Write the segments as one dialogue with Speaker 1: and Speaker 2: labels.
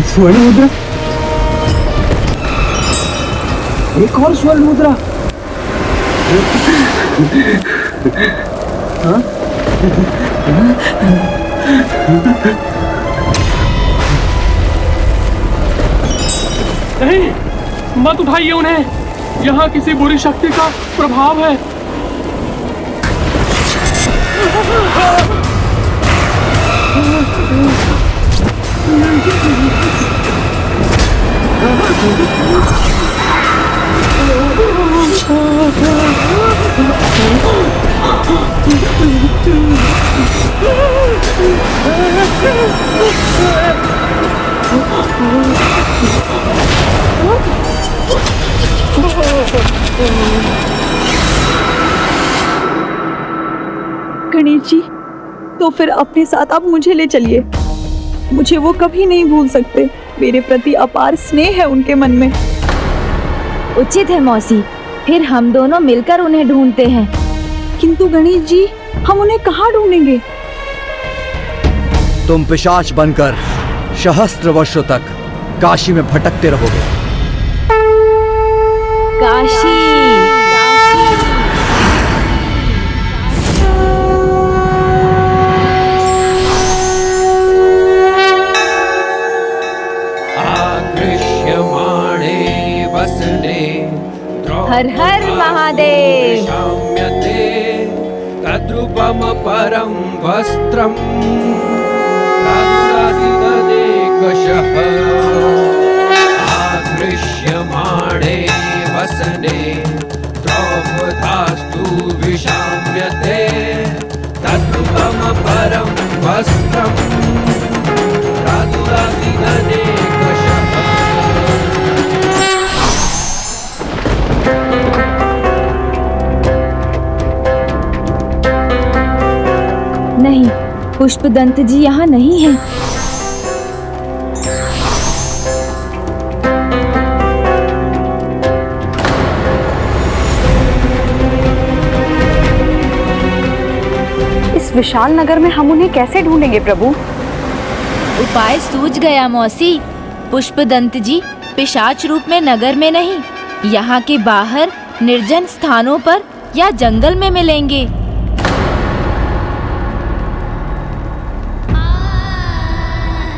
Speaker 1: स्वर्ण मुद्रा, एक और स्वर्ण मुद्रा। हाँ?
Speaker 2: नहीं, मत उठाइए उन्हें, यहाँ किसी बुरी शक्ति का प्रभाव है।
Speaker 3: गणेश जी, तो फिर अपने साथ आप मुझे ले चलिए। मुझे वो कभी नहीं भूल सकते। मेरे प्रति अपार स्नेह है उनके मन में।
Speaker 4: उचित है मौसी, फिर हम दोनों मिलकर उन्हें ढूंढते हैं।
Speaker 3: किंतु गणेश जी, हम उन्हें कहाँ ढूंढेंगे?
Speaker 5: तुम पिशाच बनकर सहस्त्र वर्षों तक काशी में भटकते रहोगे।
Speaker 4: काशी, हर हर महादेव।
Speaker 6: तद्रूपम परम वस्त्रम आकृष्यमाणे वसने द्रौपदास्तु विशाम्यते तद्रूपम परम वस्त्रम
Speaker 4: नहीं, पुष्पदंत जी यहाँ नहीं है।
Speaker 3: इस विशाल नगर में हम उन्हें कैसे ढूंढेंगे प्रभु?
Speaker 4: उपाय सूझ गया मौसी। पुष्पदंत जी पिशाच रूप में नगर में नहीं, यहाँ के बाहर निर्जन स्थानों पर या जंगल में मिलेंगे।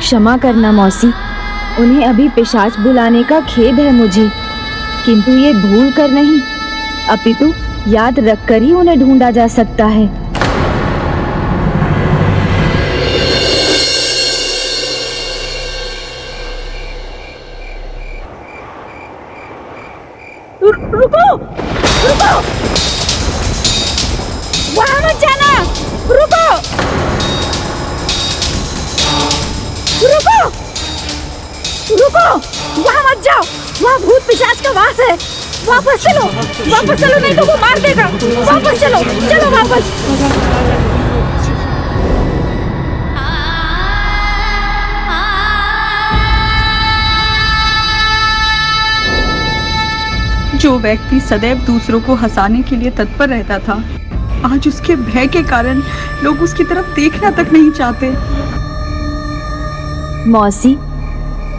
Speaker 4: क्षमा करना मौसी, उन्हें अभी पिशाच बुलाने का खेद है मुझे, किंतु ये भूल कर नहीं, अपितु याद रखकर ही उन्हें ढूंढा जा सकता है।
Speaker 3: रुको, रुको, वहाँ मत जाना, रुको, रुको, रुको, वहाँ मत जाओ, वहाँ भूत पिशाच का वास है। वापस चलो नहीं तो वो मार देगा। वापस चलो, चलो वापस। जो व्यक्ति सदैव दूसरों को हंसाने के लिए तत्पर रहता था, आज उसके भय के कारण लोग उसकी तरफ देखना तक नहीं चाहते।
Speaker 4: मौसी,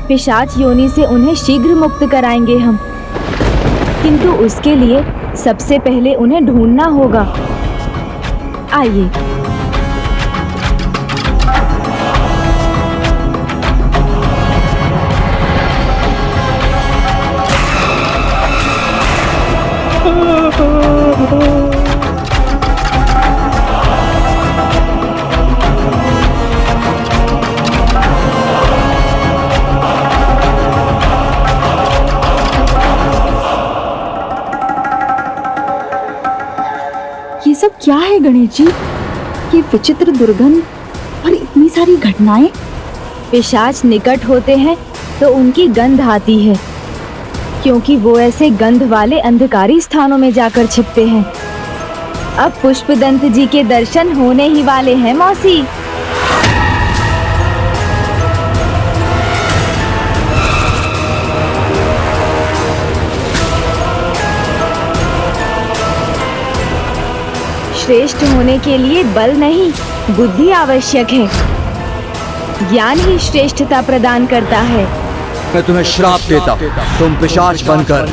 Speaker 4: पिशाच योनि से उन्हें शीघ्र मुक्त कराएंगे हम, किंतु उसके लिए सबसे पहले उन्हें ढूंढना होगा। आइए।
Speaker 3: ये सब क्या है गणेश जी? ये विचित्र दुर्गंध और इतनी सारी घटनाएं।
Speaker 4: पिशाच निकट होते हैं तो उनकी गंध आती है, क्योंकि वो ऐसे गंध वाले अंधकारी स्थानों में जाकर छिपते हैं। अब पुष्पदंत जी के दर्शन होने ही वाले हैं मौसी। श्रेष्ठ होने के लिए बल नहीं, बुद्धि आवश्यक है। ज्ञान ही श्रेष्ठता प्रदान करता है।
Speaker 5: मैं तुम्हें श्राप देता हूँ, तुम पिशाच बनकर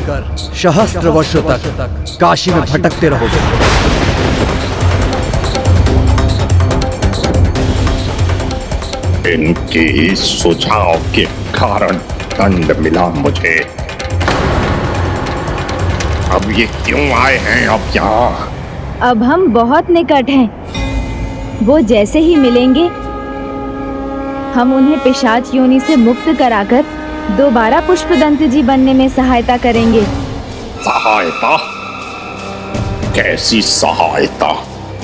Speaker 5: सहस्त्र वर्षों तक काशी में भटकते रहोगे।
Speaker 7: इनके सुझाव के कारण दंड मिला मुझे। अब ये क्यों आए हैं अब यहाँ?
Speaker 4: अब हम बहुत निकट हैं। वो जैसे ही मिलेंगे हम उन्हें पिशाच योनि से मुक्त कराकर दोबारा पुष्पदंत जी बनने में सहायता करेंगे।
Speaker 7: सहायता? कैसी सहायता?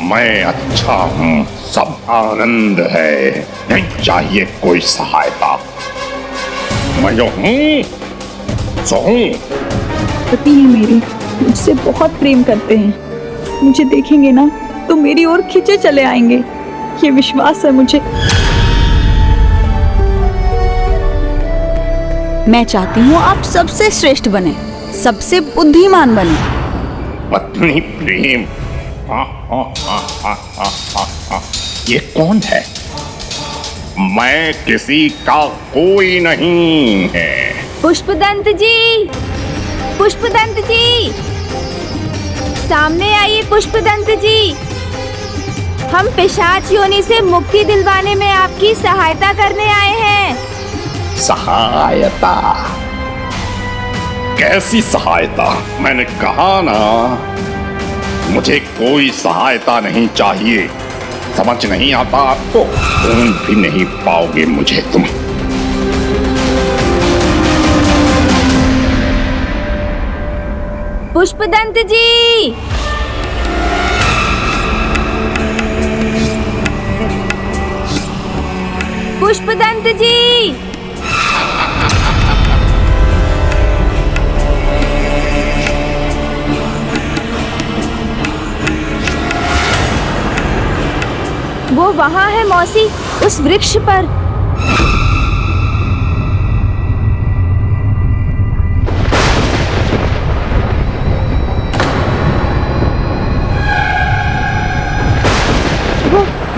Speaker 7: मैं अच्छा हूँ, सब आनंद है, नहीं चाहिए कोई सहायता। मैं जो हूँ सो हूँ।
Speaker 3: पति हैं मेरे, मुझसे बहुत प्रेम करते हैं। मुझे देखेंगे ना तो मेरी ओर खींचे चले आएंगे, ये विश्वास है मुझे।
Speaker 8: मैं चाहती हूँ आप सबसे श्रेष्ठ बने, सबसे बुद्धिमान बने।
Speaker 7: पत्नी प्रेम? ये कौन है? मैं किसी का कोई नहीं है।
Speaker 4: पुष्पदंत जी, पुष्पदंत जी, सामने आइए पुष्पदंत जी। हम पिशाच योनि से मुक्ति दिलवाने में आपकी सहायता करने आए हैं।
Speaker 7: सहायता? कैसी सहायता? मैंने कहा ना, मुझे कोई सहायता नहीं चाहिए। समझ नहीं आता आपको? ढूंढ भी नहीं पाओगे मुझे तुम।
Speaker 4: पुष्पदंत जी, पुष्पदंत जी, वो वहां है मौसी, उस वृक्ष पर।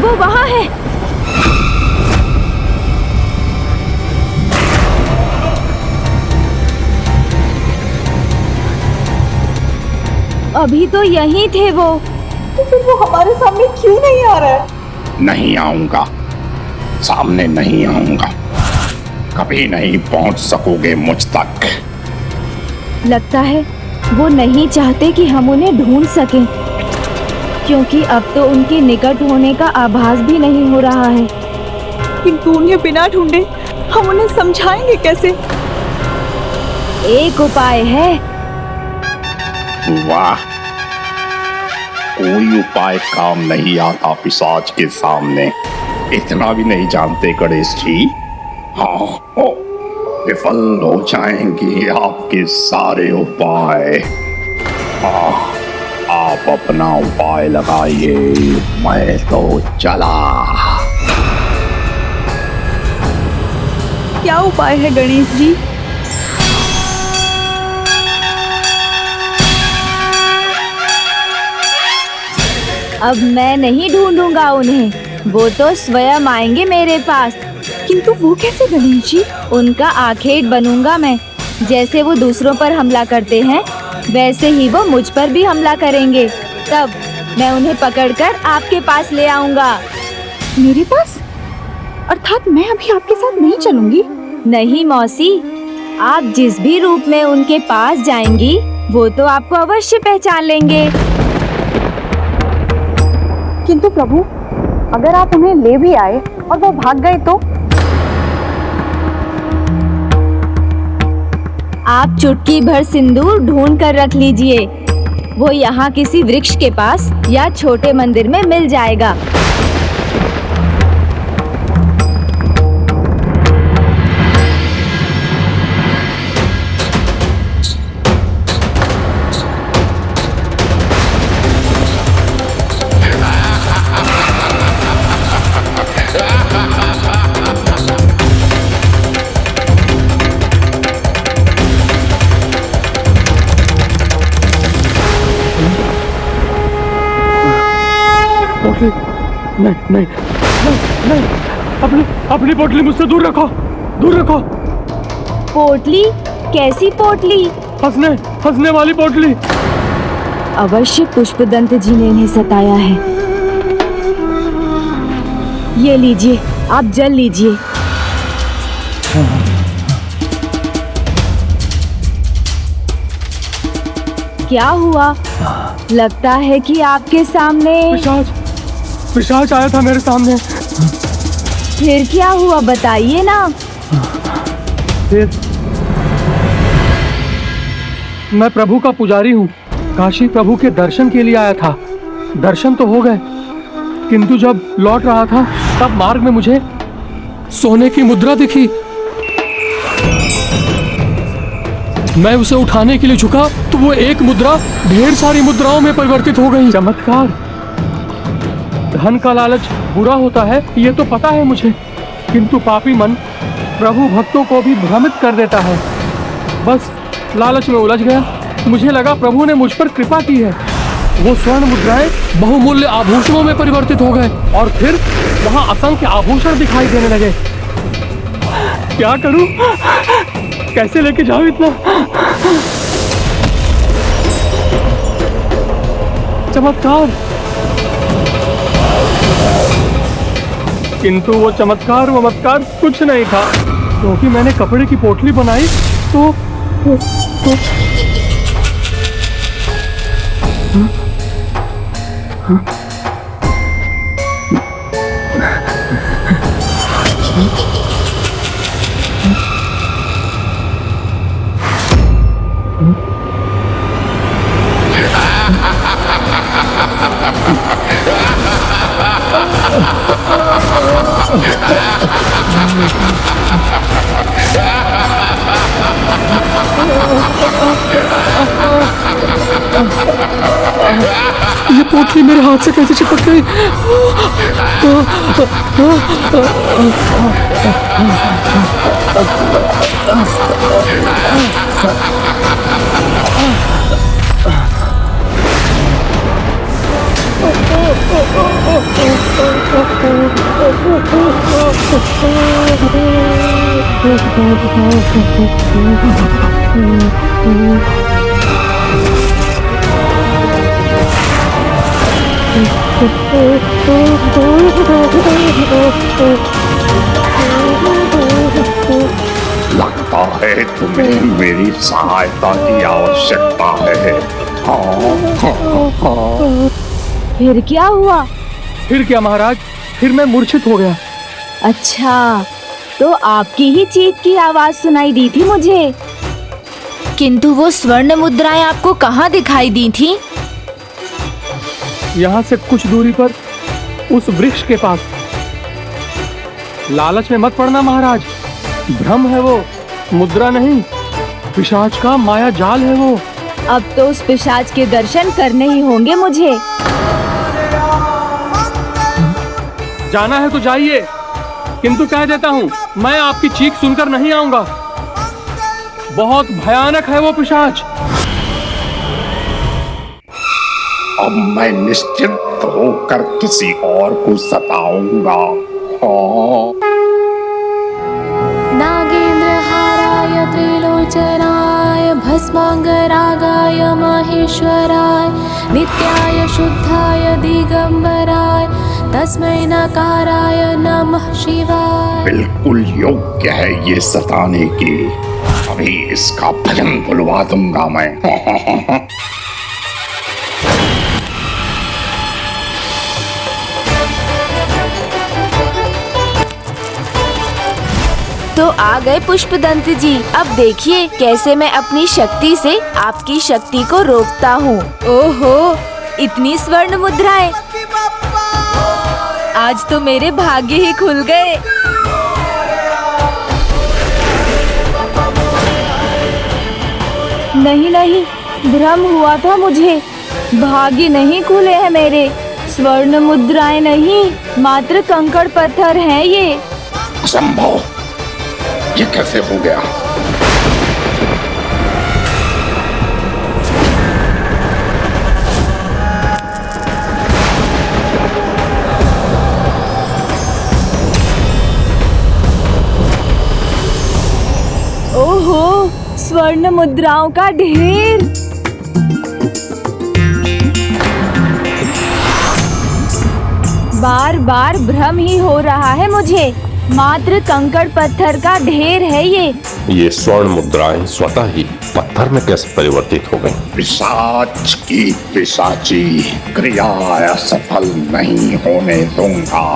Speaker 4: वो वहां है। अभी तो यहीं थे वो।
Speaker 3: तो फिर वो हमारे सामने क्यों नहीं आ रहा है?
Speaker 7: नहीं आऊंगा, सामने नहीं आऊंगा, कभी नहीं पहुंच सकोगे मुझ तक।
Speaker 4: लगता है वो नहीं चाहते कि हम उन्हें ढूंढ सकें, क्योंकि अब तो उनके निकट होने का आभास भी नहीं हो रहा है।
Speaker 3: किंतु उन्हें बिना ढूंढे हम उन्हें समझाएंगे कैसे?
Speaker 4: एक उपाय है।
Speaker 7: वाह, कोई उपाय काम नहीं आता पिशाच के सामने। इतना भी नहीं जानते गणेश जी? हाँ, विफल हो जाएंगे आपके सारे उपाय। हाँ, आप अपना उपाय लगाइए, मैं तो चला।
Speaker 3: क्या उपाय है गणेश जी?
Speaker 4: अब मैं नहीं ढूंढूंगा उन्हें, वो तो स्वयं आएंगे मेरे पास।
Speaker 3: किंतु वो कैसे गणेश जी?
Speaker 4: उनका आखेट बनूंगा मैं। जैसे वो दूसरों पर हमला करते हैं, वैसे ही वो मुझ पर भी हमला करेंगे। तब मैं उन्हें पकड़कर आपके पास ले आऊंगा।
Speaker 3: मेरे पास? अर्थात मैं अभी आपके साथ नहीं चलूंगी?
Speaker 4: नहीं मौसी, आप जिस भी रूप में उनके पास जाएंगी, वो तो आपको अवश्य पहचान लेंगे।
Speaker 8: किंतु प्रभु, अगर आप उन्हें ले भी आए और वो भाग गए तो?
Speaker 4: आप चुटकी भर सिंदूर ढूंढ कर रख लीजिए, वो यहाँ किसी वृक्ष के पास या छोटे मंदिर में मिल जाएगा।
Speaker 2: नहीं, नहीं, नहीं, नहीं, अपनी पोटली मुझसे दूर रखो, दूर रखो।
Speaker 4: पोटली? कैसी पोटली?
Speaker 2: हंसने वाली पोटली।
Speaker 4: अवश्य पुष्पदंत जी ने इन्हें सताया है। ये लीजिए, आप जल लीजिए। क्या हुआ? लगता है कि आपके सामने
Speaker 2: पिशाच आया था मेरे सामने।
Speaker 4: फिर क्या हुआ, बताइए ना।
Speaker 2: फिर मैं प्रभु का पुजारी हूँ, काशी प्रभु के दर्शन के लिए आया था। दर्शन तो हो गए, किंतु जब लौट रहा था तब मार्ग में मुझे सोने की मुद्रा दिखी। मैं उसे उठाने के लिए झुका तो वो एक मुद्रा ढेर सारी मुद्राओं में परिवर्तित हो गई। चमत्कार। धन का लालच बुरा होता है, ये तो पता है मुझे, किंतु पापी मन प्रभु भक्तों को भी भ्रमित कर देता है। बस लालच में उलझ गया। मुझे लगा प्रभु ने मुझ पर कृपा की है। वो स्वर्ण मुद्राएं बहुमूल्य आभूषणों में परिवर्तित हो गए और फिर वहां असंख्य आभूषण दिखाई देने लगे। क्या करूं? कैसे लेके जाऊं इतना? चमत्कार। किंतु वो चमत्कार कुछ नहीं था, क्योंकि मैंने कपड़े की पोटली बनाई तो ये पोटली मेरे हाथ से कैसे चिपक गई?
Speaker 7: लगता है तुम्हें मेरी सहायता की आवश्यकता है।
Speaker 4: फिर क्या हुआ?
Speaker 2: फिर क्या महाराज, फिर मैं मूर्छित हो गया।
Speaker 4: अच्छा, तो आपकी ही चीख की आवाज सुनाई दी थी मुझे। किंतु वो स्वर्ण मुद्राएं आपको कहाँ दिखाई दी थी?
Speaker 2: यहाँ से कुछ दूरी पर उस वृक्ष के पास। लालच में मत पड़ना महाराज, भ्रम है वो, मुद्रा नहीं, पिशाच का माया जाल है वो।
Speaker 4: अब तो उस पिशाच के दर्शन करने ही होंगे मुझे।
Speaker 2: जाना है तो जाइए, किंतु कह देता हूँ मैं आपकी चीख सुनकर नहीं आऊंगा। बहुत भयानक है वो पिशाच।
Speaker 7: अब मैं निश्चित होकर किसी और को सताऊंगा।
Speaker 9: नागेन्द्रहाराय त्रिलोचनाय भस्मांगरागाय महेश्वराय नित्याय शुद्धाय दिगंबराय तस्मै नकाराय नमः शिवाय।
Speaker 7: बिल्कुल योग्य है ये सताने की। अभी इसका भजन बुलवा दूंगा मैं।
Speaker 4: तो आ गए पुष्पदंत जी। अब देखिए कैसे मैं अपनी शक्ति से आपकी शक्ति को रोकता हूँ। ओहो, इतनी स्वर्ण मुद्राएं! आज तो मेरे भाग्य ही खुल गए। नहीं नहीं, भ्रम हुआ था मुझे। भाग्य नहीं खुले हैं मेरे। स्वर्ण मुद्राएं नहीं, मात्र कंकड़ पत्थर हैं ये।
Speaker 7: असंभव, ये कैसे हो गया?
Speaker 4: ओहो, स्वर्ण मुद्राओं का ढेर। बार बार भ्रम ही हो रहा है मुझे। मात्र कंकड़ पत्थर का ढेर है ये
Speaker 10: स्वर्ण मुद्राएं स्वतः ही पत्थर में कैसे परिवर्तित हो गई?
Speaker 7: पिशाच की पिशाची क्रिया असफल नहीं होने दूंगा।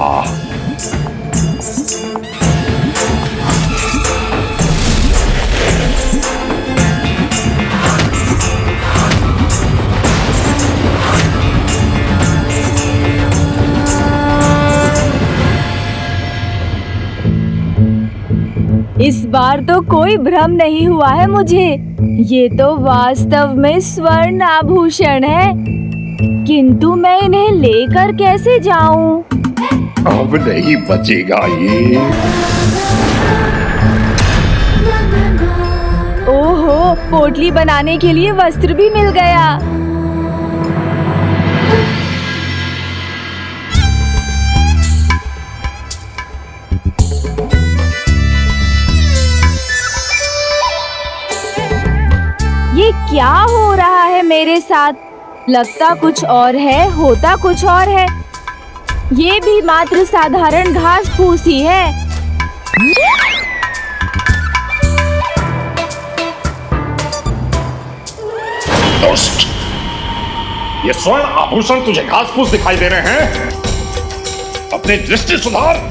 Speaker 4: इस बार तो कोई भ्रम नहीं हुआ है मुझे। ये तो वास्तव में स्वर्ण आभूषण है, किंतु मैं इन्हें लेकर कैसे जाऊं?
Speaker 7: अब नहीं बचेगा ये।
Speaker 4: ओहो, पोटली बनाने के लिए वस्त्र भी मिल गया। ये क्या हो रहा है मेरे साथ? लगता कुछ और है, होता कुछ और है। ये भी मात्र साधारण घास फूस ही है।
Speaker 7: दुष्ट, ये स्वर्ण आभूषण तुझे घास फूस दिखाई दे रहे हैं? अपनी दृष्टि सुधार।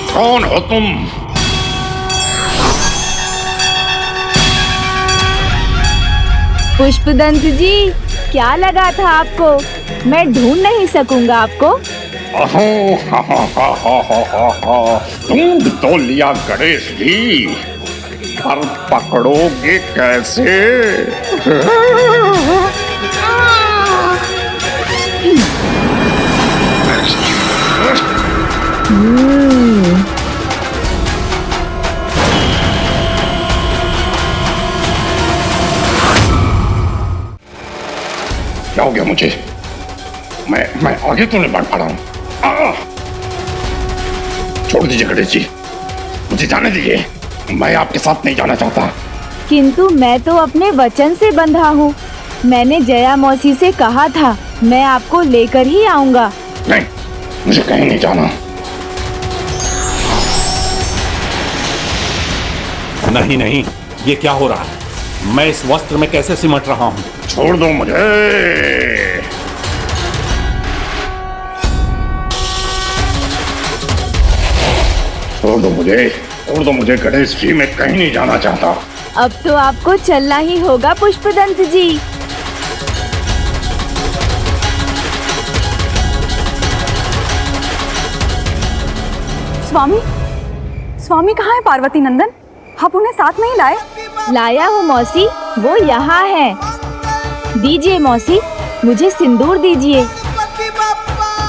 Speaker 7: कौन हो तुम?
Speaker 4: पुष्पदंत जी, क्या लगा था आपको? मैं ढूंढ नहीं सकूंगा आपको।
Speaker 7: ढूंढ तो लिया गणेश जी, पर पकड़ोगे कैसे? क्या हो गया मुझे? मैं आगे तो नहीं बढ़ पा रहा हूँ। छोड़ दीजिए गणेश जी, मुझे जाने दीजिए। मैं आपके साथ नहीं जाना चाहता।
Speaker 4: किंतु मैं तो अपने वचन से बंधा हूँ। मैंने जया मौसी से कहा था मैं आपको लेकर ही आऊंगा।
Speaker 7: नहीं, मुझे कहीं नहीं जाना।
Speaker 10: नहीं नहीं, ये क्या हो रहा है? मैं इस वस्त्र में कैसे सिमट रहा हूँ?
Speaker 7: छोड़ दो मुझे। छोड़ दो मुझे, छोड़ दो मुझे गणेश जी, मैं कहीं नहीं जाना चाहता।
Speaker 4: अब तो आपको चलना ही होगा पुष्पदंत जी।
Speaker 8: स्वामी, स्वामी कहाँ है पार्वती नंदन? आप उन्हें साथ नहीं लाए?
Speaker 4: लाया हूँ मौसी, वो यहाँ है। दीजिए मौसी, मुझे सिंदूर दीजिए।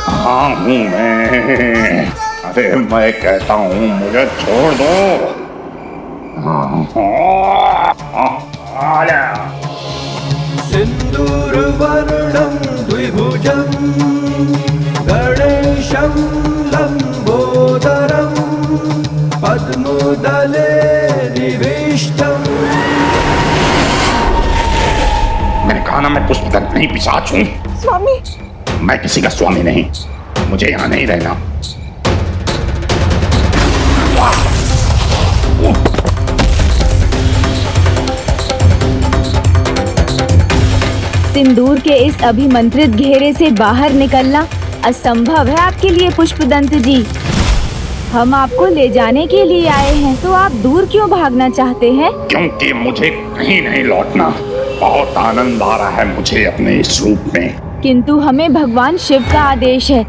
Speaker 7: हाँ हूँ मैं। अरे मैं कहता हूँ मुझे छोड़ दो।
Speaker 6: सिन्दूरवर्णं द्विभुजं गणेशं लम्बोदरं पद्मोदले निविष्टम्।
Speaker 7: मैंने कहा ना, मैं पुष्पदंत नहीं पिशाच हूँ।
Speaker 8: स्वामी,
Speaker 7: मैं किसी का स्वामी नहीं, मुझे यहाँ नहीं रहना।
Speaker 4: सिंदूर के इस अभिमंत्रित घेरे से बाहर निकलना असंभव है आपके लिए पुष्पदंत जी। हम आपको ले जाने के लिए आए हैं, तो आप दूर क्यों भागना चाहते हैं?
Speaker 7: क्योंकि मुझे कहीं नहीं लौटना। बहुत आनंद आ रहा है मुझे अपने इस रूप में।
Speaker 4: किंतु हमें भगवान शिव का आदेश है।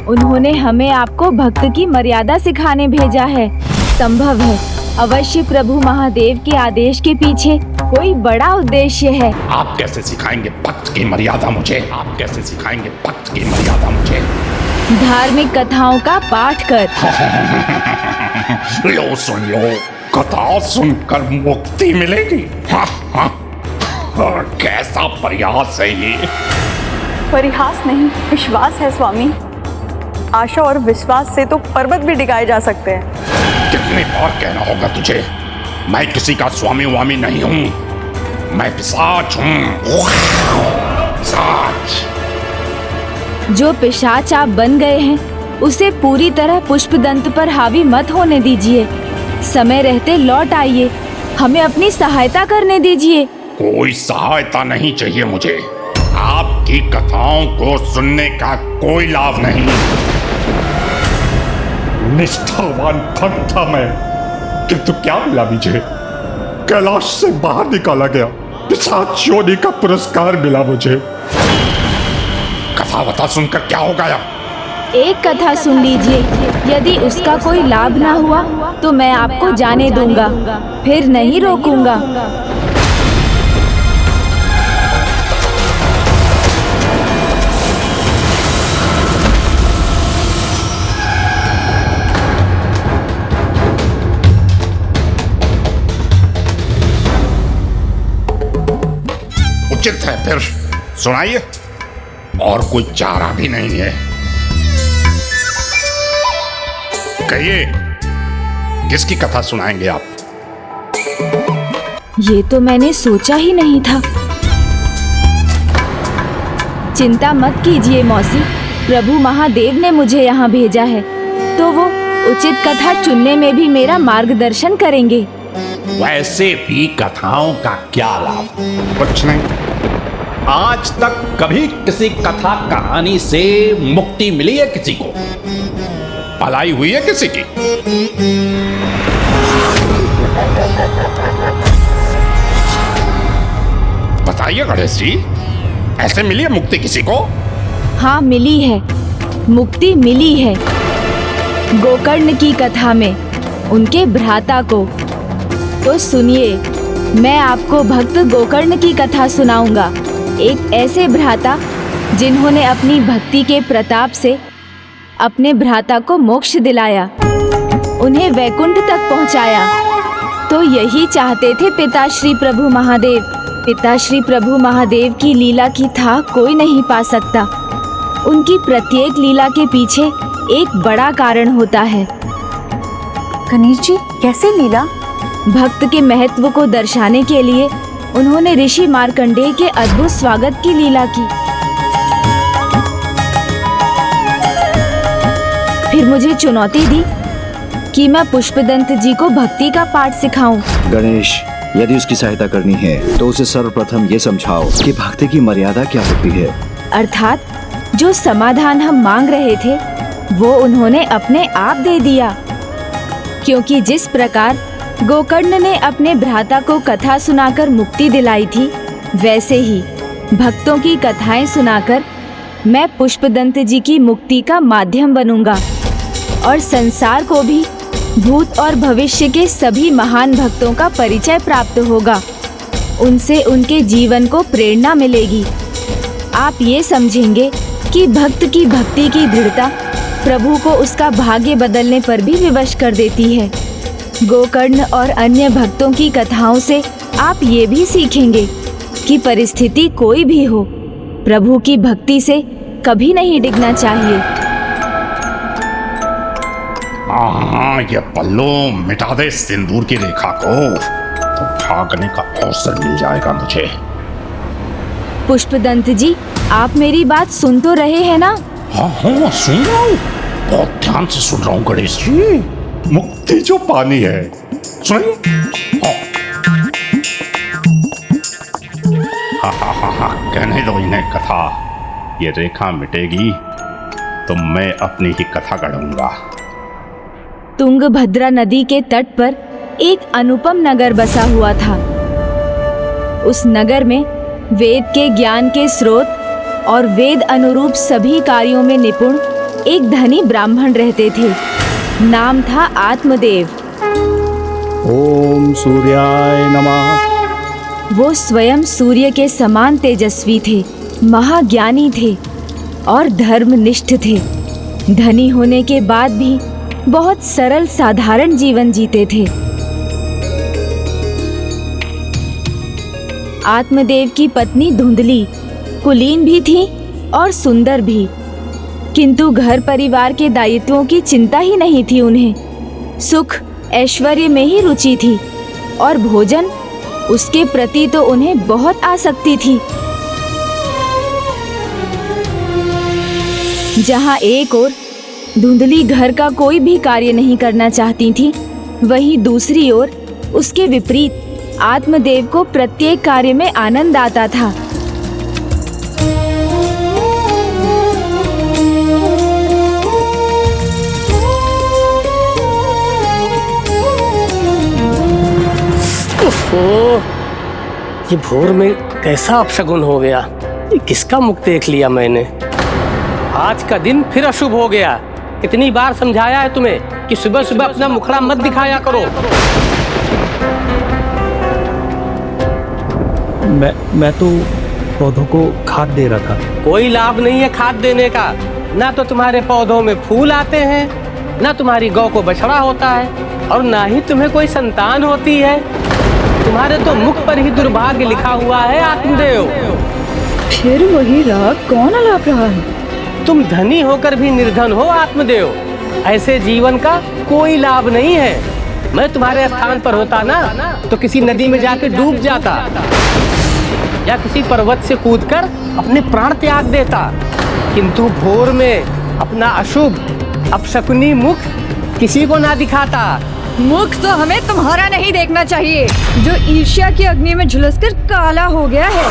Speaker 4: उन्होंने हमें आपको भक्त की मर्यादा सिखाने भेजा है। संभव है अवश्य प्रभु महादेव के आदेश के पीछे कोई बड़ा उद्देश्य है।
Speaker 7: आप कैसे सिखाएंगे भक्त की मर्यादा मुझे? आप कैसे सिखाएंगे भक्त की मर्यादा मुझे?
Speaker 4: धार्मिक कथाओं का पाठ कर।
Speaker 7: लो सुन लो, कथा सुनकर मुक्ति मिलेगी। कैसा प्रयास है ये?
Speaker 8: परिहास नहीं, विश्वास है स्वामी। आशा और विश्वास से तो पर्वत भी डिगाए जा सकते हैं।
Speaker 7: कितनी बार कहना होगा तुझे, मैं किसी का स्वामी वामी नहीं हूं, मैं पिशाच हूं। पिशाच।
Speaker 4: जो पिशाच आप बन गए हैं उसे पूरी तरह पुष्पदंत पर हावी मत होने दीजिए। समय रहते लौट आइए, हमें अपनी सहायता करने दीजिए।
Speaker 7: कोई सहायता नहीं चाहिए मुझे, आपकी कथाओं को सुनने का कोई लाभ नहीं। निष्ठावान भक्त था मैं, किंतु क्या मिला मुझे? कैलाश से बाहर निकाला गया, पिशाच योनि का पुरस्कार मिला मुझे। कथा वथा सुनकर क्या हो गया?
Speaker 4: एक कथा सुन लीजिए, यदि उसका कोई लाभ ना हुआ तो मैं आपको जाने दूंगा, फिर नहीं रोकूंगा।
Speaker 7: उचित है, फिर सुनाइए, और कोई चारा भी नहीं है। कहिए, किसकी कथा सुनाएंगे आप?
Speaker 4: ये तो मैंने सोचा ही नहीं था। चिंता मत कीजिए मौसी, प्रभु महादेव ने मुझे यहाँ भेजा है, तो वो उचित कथा चुनने में भी मेरा मार्गदर्शन करेंगे।
Speaker 10: वैसे भी कथाओं का क्या लाभ?
Speaker 7: कुछ नहीं।
Speaker 10: आज तक कभी किसी कथा कहानी से मुक्ति मिली है किसी को?
Speaker 7: भलाई हुई है किसी की? बताइए गणेश जी, ऐसे मिली है मुक्ति किसी को?
Speaker 4: हाँ मिली है, मुक्ति मिली है। गोकर्ण की कथा में उनके भ्राता को। तो सुनिए, मैं आपको भक्त गोकर्ण की कथा सुनाऊंगा। एक ऐसे भ्राता जिन्होंने अपनी भक्ति के प्रताप से अपने भ्राता को मोक्ष दिलाया, उन्हें वैकुंठ तक पहुंचाया। तो यही चाहते थे पिता श्री प्रभु महादेव। पिता श्री प्रभु महादेव की लीला की था कोई नहीं पा सकता। उनकी प्रत्येक लीला के पीछे एक बड़ा कारण होता है।
Speaker 8: गणेश जी, कैसे लीला?
Speaker 4: भक्त के महत्व को दर्शाने के लिए उन्होंने ऋषि मार्कंडेय के अद्भुत स्वागत की लीला की। फिर मुझे चुनौती दी कि मैं पुष्पदंत जी को भक्ति का पाठ सिखाऊं।
Speaker 5: गणेश, यदि उसकी सहायता करनी है तो उसे सर्वप्रथम ये समझाओ कि भक्ति की मर्यादा क्या होती है।
Speaker 4: अर्थात जो समाधान हम मांग रहे थे वो उन्होंने अपने आप दे दिया। क्योंकि जिस प्रकार गोकर्ण ने अपने भ्राता को कथा सुनाकर मुक्ति दिलाई थी, वैसे ही भक्तों की कथाएं सुनाकर मैं पुष्पदंत जी की मुक्ति का माध्यम बनूंगा और संसार को भी भूत और भविष्य के सभी महान भक्तों का परिचय प्राप्त होगा। उनसे उनके जीवन को प्रेरणा मिलेगी। आप ये समझेंगे कि भक्त की भक्ति की दृढ़ता प्रभु को उसका भाग्य बदलने पर भी विवश कर देती है। गोकर्ण और अन्य भक्तों की कथाओं से आप ये भी सीखेंगे कि परिस्थिति कोई भी हो, प्रभु की भक्ति से कभी नहीं डिगना चाहिए।
Speaker 7: हाँ, ये पल्लू मिटा दे सिंदूर की रेखा को, तो भागने का अवसर मिल जाएगा मुझे।
Speaker 4: पुष्पदंत जी, आप मेरी बात सुन तो रहे हैं ना?
Speaker 7: हाँ हाँ, सुन रहा हूँ, बहुत ध्यान से सुन रहा हूँ गणेश जी। मुक्ति जो पानी है, सुनिए। हाँ हाँ हाँ हाँ, कहने दो इन्हें कथा। ये रेखा मिटेगी तो मैं अपनी ही कथा गढ़ूंगा।
Speaker 4: तुंगभद्रा नदी के तट पर एक अनुपम नगर बसा हुआ था। उस नगर में वेद के ज्ञान के स्रोत और वेद अनुरूप सभी कार्यों में निपुण एक धनी ब्राह्मण रहते थे। नाम था आत्मदेव।
Speaker 1: ओम सूर्याय नमः।
Speaker 4: वो स्वयं सूर्य के समान तेजस्वी थे, महाज्ञानी थे और धर्मनिष्ठ थे। धनी होने के बाद भी बहुत सरल साधारण जीवन जीते थे। आत्मदेव की पत्नी धुंधली, कुलीन भी थी और सुंदर भी, किंतु घर परिवार के दायित्वों की चिंता ही नहीं थी उन्हें। सुख ऐश्वर्य में ही रुचि थी और भोजन, उसके प्रति तो उन्हें बहुत आसक्ति थी। जहाँ एक ओर धुंधली घर का कोई भी कार्य नहीं करना चाहती थी, वहीं दूसरी ओर उसके विपरीत आत्मदेव को प्रत्येक कार्य में आनंद आता था।
Speaker 11: ओह, ये भोर में कैसा अपशगुन हो गया। ये किसका मुख देख लिया मैंने। आज का दिन फिर अशुभ हो गया। कितनी बार समझाया है तुम्हें कि सुबह सुबह अपना मुखड़ा मत दिखाया करो।
Speaker 1: मैं तो पौधों को खाद दे रहा था।
Speaker 11: कोई लाभ नहीं है खाद देने का। ना तो तुम्हारे पौधों में फूल आते हैं, ना तुम्हारी गौ को बछड़ा होता है, और ना ही तुम्हें कोई संतान होती है। तुम्हारे तो मुख पर ही दुर्भाग्य लिखा हुआ है आत्मदेव।
Speaker 3: फिर वही राग कौन आलाप रहा है?
Speaker 11: तुम धनी होकर भी निर्धन हो आत्मदेव। ऐसे जीवन का कोई लाभ नहीं है। मैं तुम्हारे स्थान पर होता ना तो किसी नदी में जाकर डूब जाता, या किसी पर्वत से कूदकर अपने प्राण त्याग देता। किंतु भोर में अपना अशुभ अपशकुनी मुख किसी को ना दिखाता।
Speaker 3: मुख तो हमें तुम्हारा नहीं देखना चाहिए, जो ईर्ष्या की अग्नि में झुलसकर काला हो गया है।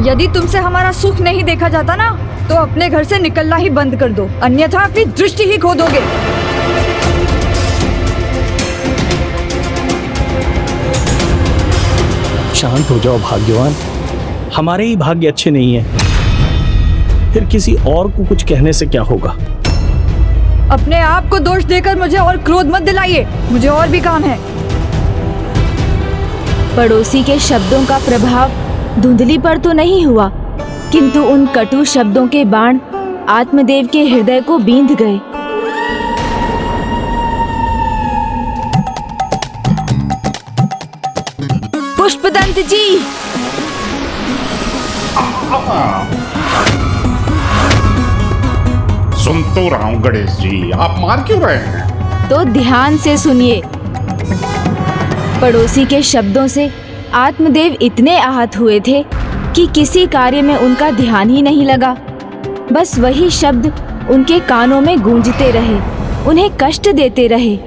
Speaker 3: यदि तुमसे हमारा सुख नहीं देखा जाता ना, तो अपने घर से निकलना ही बंद कर दो, अन्यथा अपनी दृष्टि ही खो दोगे।
Speaker 1: शांत हो जाओ भाग्यवान, हमारे ही भाग्य अच्छे नहीं है। फिर किसी और को कुछ कहने से क्या होगा।
Speaker 3: अपने आप को दोष देकर मुझे और क्रोध मत दिलाइए, मुझे और भी काम है।
Speaker 4: पड़ोसी के शब्दों का प्रभाव धुंधली पर तो नहीं हुआ, किंतु उन कटु शब्दों के बाण आत्मदेव के हृदय को बींध गए। पुष्पदंत जी,
Speaker 7: सुन तो रहा हूँ गणेश जी, आप मार क्यों रहे हैं?
Speaker 4: तो ध्यान से सुनिए। पड़ोसी के शब्दों से आत्मदेव इतने आहत हुए थे कि किसी कार्य में उनका ध्यान ही नहीं लगा। बस वही शब्द उनके कानों में गूंजते रहे, उन्हें कष्ट देते रहे।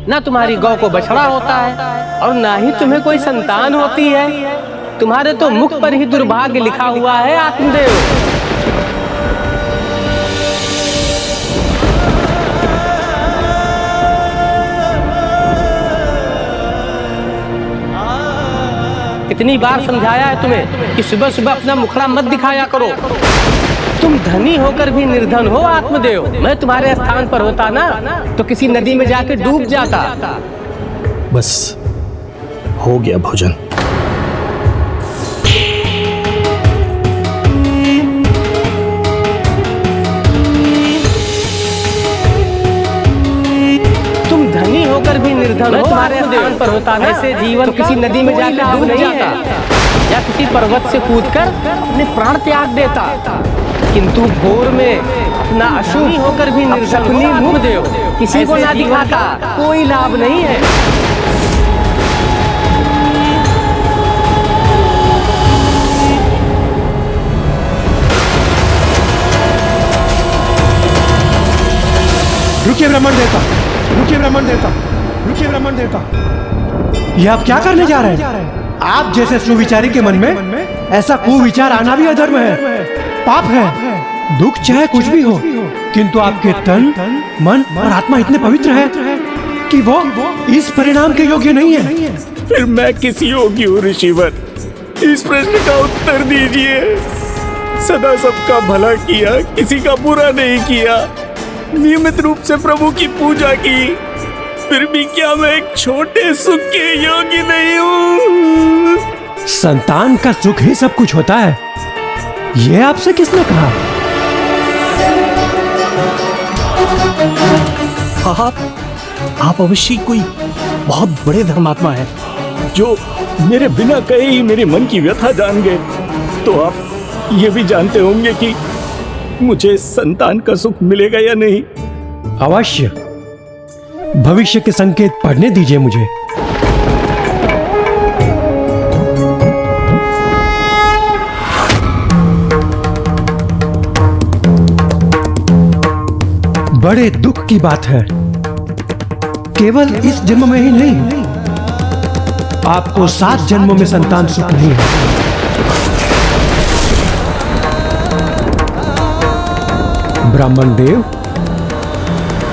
Speaker 11: ना तुम्हारी गौ को बछड़ा होता है, और ना ही तुम्हें कोई संतान होती है। तुम्हारे तो मुख पर ही दुर्भाग्य लिखा हुआ है आत्मदेव। कितनी बार समझाया है तुम्हें कि सुबह सुबह अपना मुखड़ा मत दिखाया करो। तुम धनी होकर भी निर्धन हो आत्मदेव। मैं तुम्हारे स्थान पर होता ना तो किसी नदी में जाकर डूब जाता।
Speaker 1: बस हो गया भोजन।
Speaker 11: तुम धनी होकर भी निर्धन हो, तुम्हारे स्थान पर होता ना ऐसे जीवन तो किसी नदी में जाकर डूब जाता, या किसी पर्वत से कूदकर अपने प्राण त्याग देता। किंतु भोर में अपना अशुभ होकर भी निर्धन मुख देव किसी को ना दिखाता, कोई लाभ नहीं है।
Speaker 6: रुकिए ब्राह्मण देवता, रुकिए ब्राह्मण देवता, रुकिए ब्राह्मण देवता। ये आप क्या करने जा रहे हैं? आप जैसे सुविचारी के मन में ऐसा कुविचार आना भी अधर्म है, पाप है। दुख चाहे कुछ भी हो, किंतु आपके तन, मन और आत्मा इतने पवित्र है कि वो इस परिणाम के योग्य नहीं है।
Speaker 1: फिर मैं किस योग्य हूँ ऋषिवर? इस प्रश्न का उत्तर दीजिए। सदा सबका भला किया, किसी का बुरा नहीं किया, नियमित रूप से प्रभु की पूजा की, फिर भी क्या मैं एक छोटे सुख के योग्य नहीं हूँ?
Speaker 6: संतान का सुख ही सब कुछ होता है, ये आपसे किसने कहा?
Speaker 1: आप अवश्य कोई बहुत बड़े धर्मात्मा हैं, जो मेरे बिना कहे ही मेरे मन की व्यथा जान गए। तो आप ये भी जानते होंगे कि मुझे संतान का सुख मिलेगा या नहीं?
Speaker 6: अवश्य। भविष्य के संकेत पढ़ने दीजिए मुझे। बड़े दुख की बात है, केवल इस जन्म में ही नहीं, आपको 7 जन्मों में संतान सुख नहीं है। ब्राह्मण देव,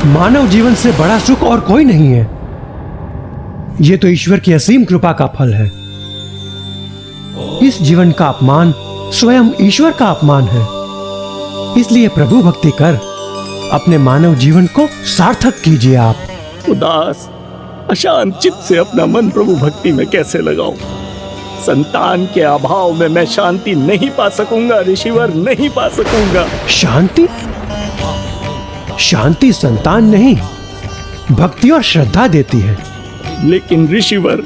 Speaker 6: मानव जीवन से बड़ा सुख और कोई नहीं है। यह तो ईश्वर की असीम कृपा का फल है। इस जीवन का अपमान स्वयं ईश्वर का अपमान है। इसलिए प्रभु भक्ति कर अपने मानव जीवन को सार्थक कीजिए। आप
Speaker 1: उदास अशांत चित्त से अपना मन प्रभु भक्ति में कैसे लगाऊं? संतान के अभाव में मैं शांति नहीं पा सकूंगा ऋषिवर, नहीं पा सकूंगा।
Speaker 6: शांति? शांति संतान नहीं, भक्ति और श्रद्धा देती है।
Speaker 1: लेकिन ऋषिवर,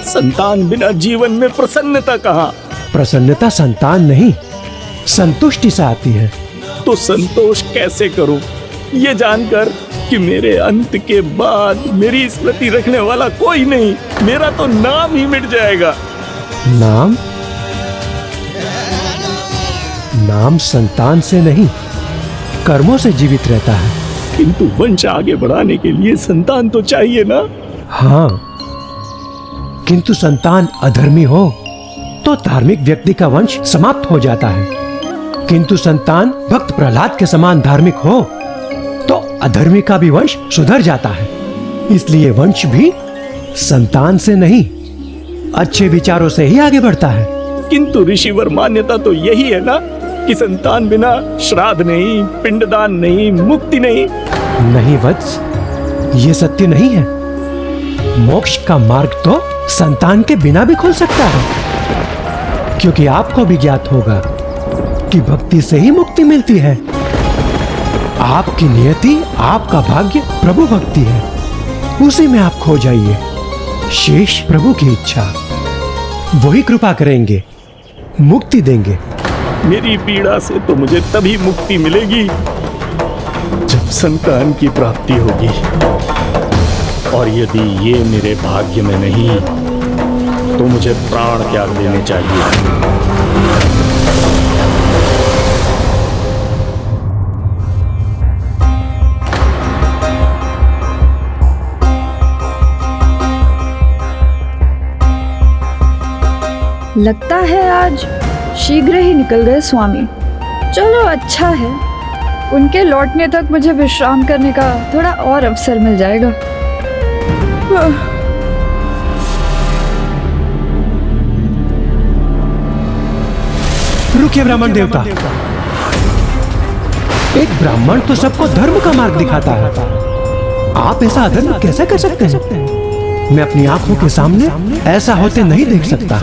Speaker 1: संतान बिना जीवन में प्रसन्नता कहाँ?
Speaker 6: प्रसन्नता संतान नहीं, संतुष्टि से आती है।
Speaker 1: तो संतोष कैसे करूं, ये जानकर कि मेरे अंत के बाद मेरी स्मृति रखने वाला कोई नहीं, मेरा तो नाम ही मिट जाएगा।
Speaker 6: नाम? नाम संतान से नहीं, कर्मों से जीवित रहता है।
Speaker 1: किंतु वंश आगे बढ़ाने के लिए संतान तो चाहिए ना?
Speaker 6: हाँ, किंतु संतान अधर्मी हो तो धार्मिक व्यक्ति का वंश समाप्त हो जाता है। किंतु संतान भक्त प्रहलाद के समान धार्मिक हो तो अधर्मी का भी वंश सुधर जाता है। इसलिए वंश भी संतान से नहीं, अच्छे विचारों से ही आगे बढ़ता है।
Speaker 1: किंतु ऋषिवर, मान्यता तो यही है ना कि संतान बिना श्राद्ध नहीं, पिंडदान नहीं, मुक्ति नहीं।
Speaker 6: नहीं वत्स, ये सत्य नहीं है। मोक्ष का मार्ग तो संतान के बिना भी खुल सकता है, क्योंकि आपको भी ज्ञात होगा कि भक्ति से ही मुक्ति मिलती है। आपकी नियति, आपका भाग्य प्रभु भक्ति है, उसी में आप खो जाइए। शेष प्रभु की इच्छा, वही कृपा करेंगे, मुक्ति देंगे।
Speaker 1: मेरी पीड़ा से तो मुझे तभी मुक्ति मिलेगी जब संतान की प्राप्ति होगी, और यदि ये मेरे भाग्य में नहीं तो मुझे प्राण त्याग देने चाहिए।
Speaker 3: लगता है आज शीघ्र ही निकल गए स्वामी। चलो अच्छा है, उनके लौटने तक मुझे विश्राम करने का थोड़ा और अवसर मिल जाएगा।
Speaker 6: रुकिए ब्राह्मण देवता, एक ब्राह्मण तो सबको धर्म का मार्ग दिखाता है, आप ऐसा अधर्म कैसे कर सकते हैं? मैं अपनी आंखों के सामने ऐसा होते नहीं देख सकता।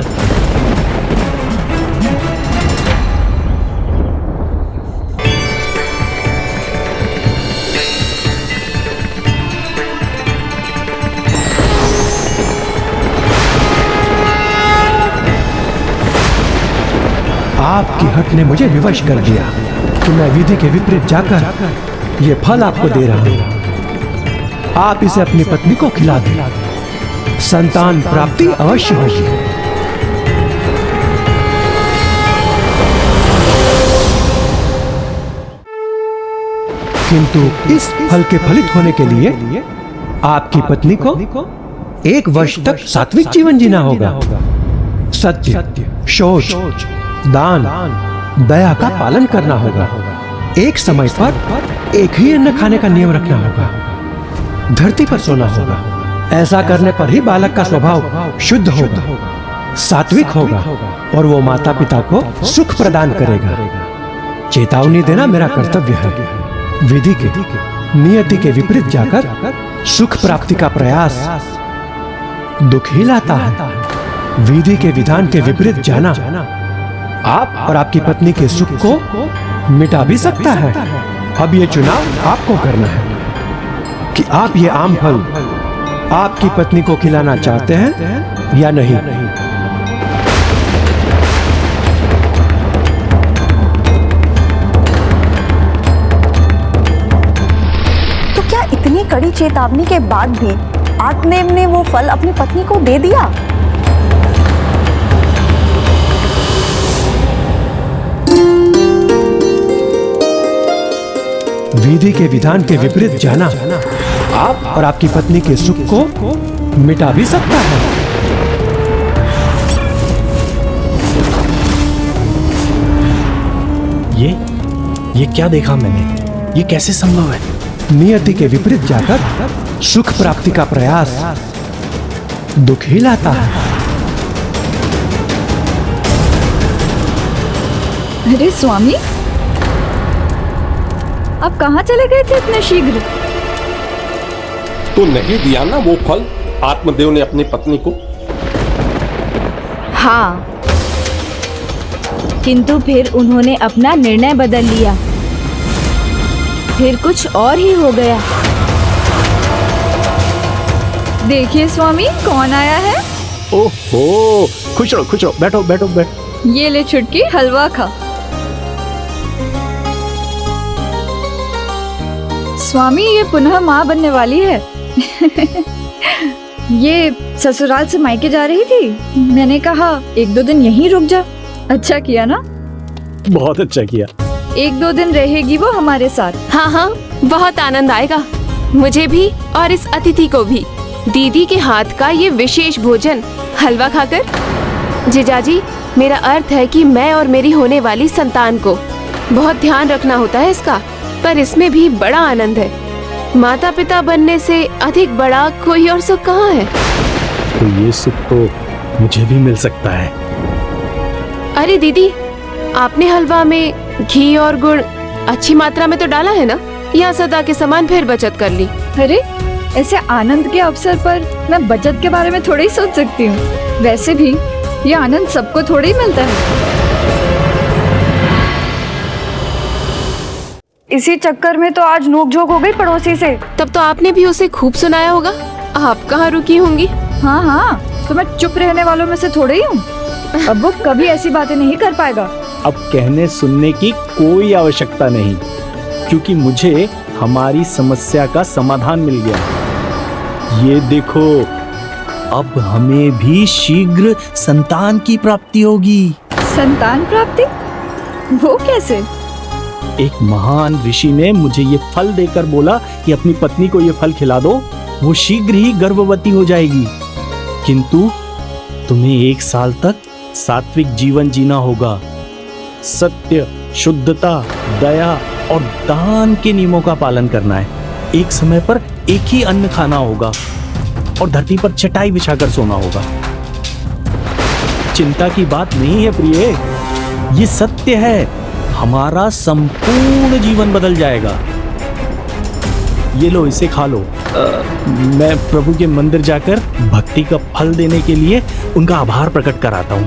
Speaker 6: आपकी हट ने मुझे विवश कर दिया कि मैं विधि के विपरीत जाकर ये फल आपको दे रहा हूं। आप इसे अपनी पत्नी को खिला दें, संतान प्राप्ति अवश्य होगी। किंतु इस फल के फलित होने के लिए आपकी पत्नी को 1 वर्ष तक सात्विक जीवन जीना होगा। सत्य, शौच, दान, दया का पालन करना होगा। एक समय पर एक ही अन्न खाने का नियम रखना होगा। धरती पर सोना होगा। ऐसा करने पर ही बालक का स्वभाव शुद्ध होगा, सात्विक होगा और वो माता पिता को सुख प्रदान करेगा। चेतावनी देना मेरा कर्तव्य है। विधि के, नियति के विपरीत जाकर सुख प्राप्ति का प्रयास दुख ही लाता है। विधि के विधान के विपरीत जाना आप और आपकी पत्नी के सुख को मिटा भी सकता है। अब ये चुनाव आपको करना है कि आप ये आम फल आपकी पत्नी को खिलाना चाहते हैं या नहीं।
Speaker 8: कड़ी चेतावनी के बाद भी आत्मदेव ने वो फल अपनी पत्नी को दे दिया।
Speaker 6: विधि के विधान के विपरीत जाना आप और आपकी पत्नी के सुख को मिटा भी सकता है।
Speaker 1: ये क्या देखा मैंने? ये कैसे संभव है?
Speaker 6: नियति के विपरीत जाकर सुख प्राप्ति का प्रयास दुख ही लाता है।
Speaker 4: अरे स्वामी, आप कहाँ चले गए थे इतने शीघ्र?
Speaker 10: तो नहीं दिया ना वो फल आत्मदेव ने अपनी पत्नी को?
Speaker 4: हाँ, किंतु फिर उन्होंने अपना निर्णय बदल लिया। फिर कुछ और ही हो गया। देखिए स्वामी, कौन आया है?
Speaker 1: ओहो, खुश रहो, बैठो बैठो बैठो।
Speaker 4: ये ले छुटकी, हलवा खा। स्वामी, ये पुनः माँ बनने वाली है। ये ससुराल से मायके जा रही थी। मैंने कहा 1-2 दिन यहीं रुक जा। अच्छा किया ना?
Speaker 1: बहुत अच्छा किया।
Speaker 4: 1-2 दिन रहेगी वो हमारे साथ।
Speaker 9: हाँ हाँ, बहुत आनंद आएगा मुझे भी और इस अतिथि को भी। दीदी के हाथ का ये विशेष भोजन हलवा खाकर। जीजाजी, मेरा अर्थ है कि मैं और मेरी होने वाली संतान को बहुत ध्यान रखना होता है इसका, पर इसमें भी बड़ा आनंद है। माता पिता बनने से अधिक बड़ा कोई और सुख कहाँ है?
Speaker 1: तो ये सुख तो मुझे भी मिल सकता है।
Speaker 9: अरे दीदी, आपने हलवा में घी और गुड़ अच्छी मात्रा में तो डाला है ना? या सदा के समान फिर बचत कर ली?
Speaker 4: अरे, ऐसे आनंद के अवसर पर मैं बचत के बारे में थोड़ी ही सोच सकती हूँ। वैसे भी ये आनंद सबको थोड़ी ही मिलता है। इसी चक्कर में तो आज नोकझोंक हो गई पड़ोसी से।
Speaker 9: तब तो आपने भी उसे खूब सुनाया होगा। आप कहाँ रुकी होंगी?
Speaker 4: हाँ हाँ, तो मैं चुप रहने वालों में से थोड़ी ही हूँ। अब वो कभी ऐसी बातें नहीं कर पाएगा।
Speaker 1: अब कहने सुनने की कोई आवश्यकता नहीं, क्योंकि मुझे हमारी समस्या का समाधान मिल गया। ये देखो, अब हमें भी शीघ्र संतान की प्राप्ति होगी।
Speaker 4: संतान प्राप्ति? वो कैसे?
Speaker 1: एक महान ऋषि ने मुझे ये फल देकर बोला कि अपनी पत्नी को ये फल खिला दो, वो शीघ्र ही गर्भवती हो जाएगी। किंतु तुम्हें 1 साल तक सात्विक जीवन जीना होगा। सत्य, शुद्धता, दया और दान के नियमों का पालन करना है। एक समय पर एक ही अन्न खाना होगा और धरती पर चटाई बिछाकर सोना होगा। चिंता की बात नहीं है प्रिय, ये सत्य है। हमारा संपूर्ण जीवन बदल जाएगा। ये लो, इसे खा लो। मैं प्रभु के मंदिर जाकर भक्ति का फल देने के लिए उनका आभार प्रकट कराता हूँ।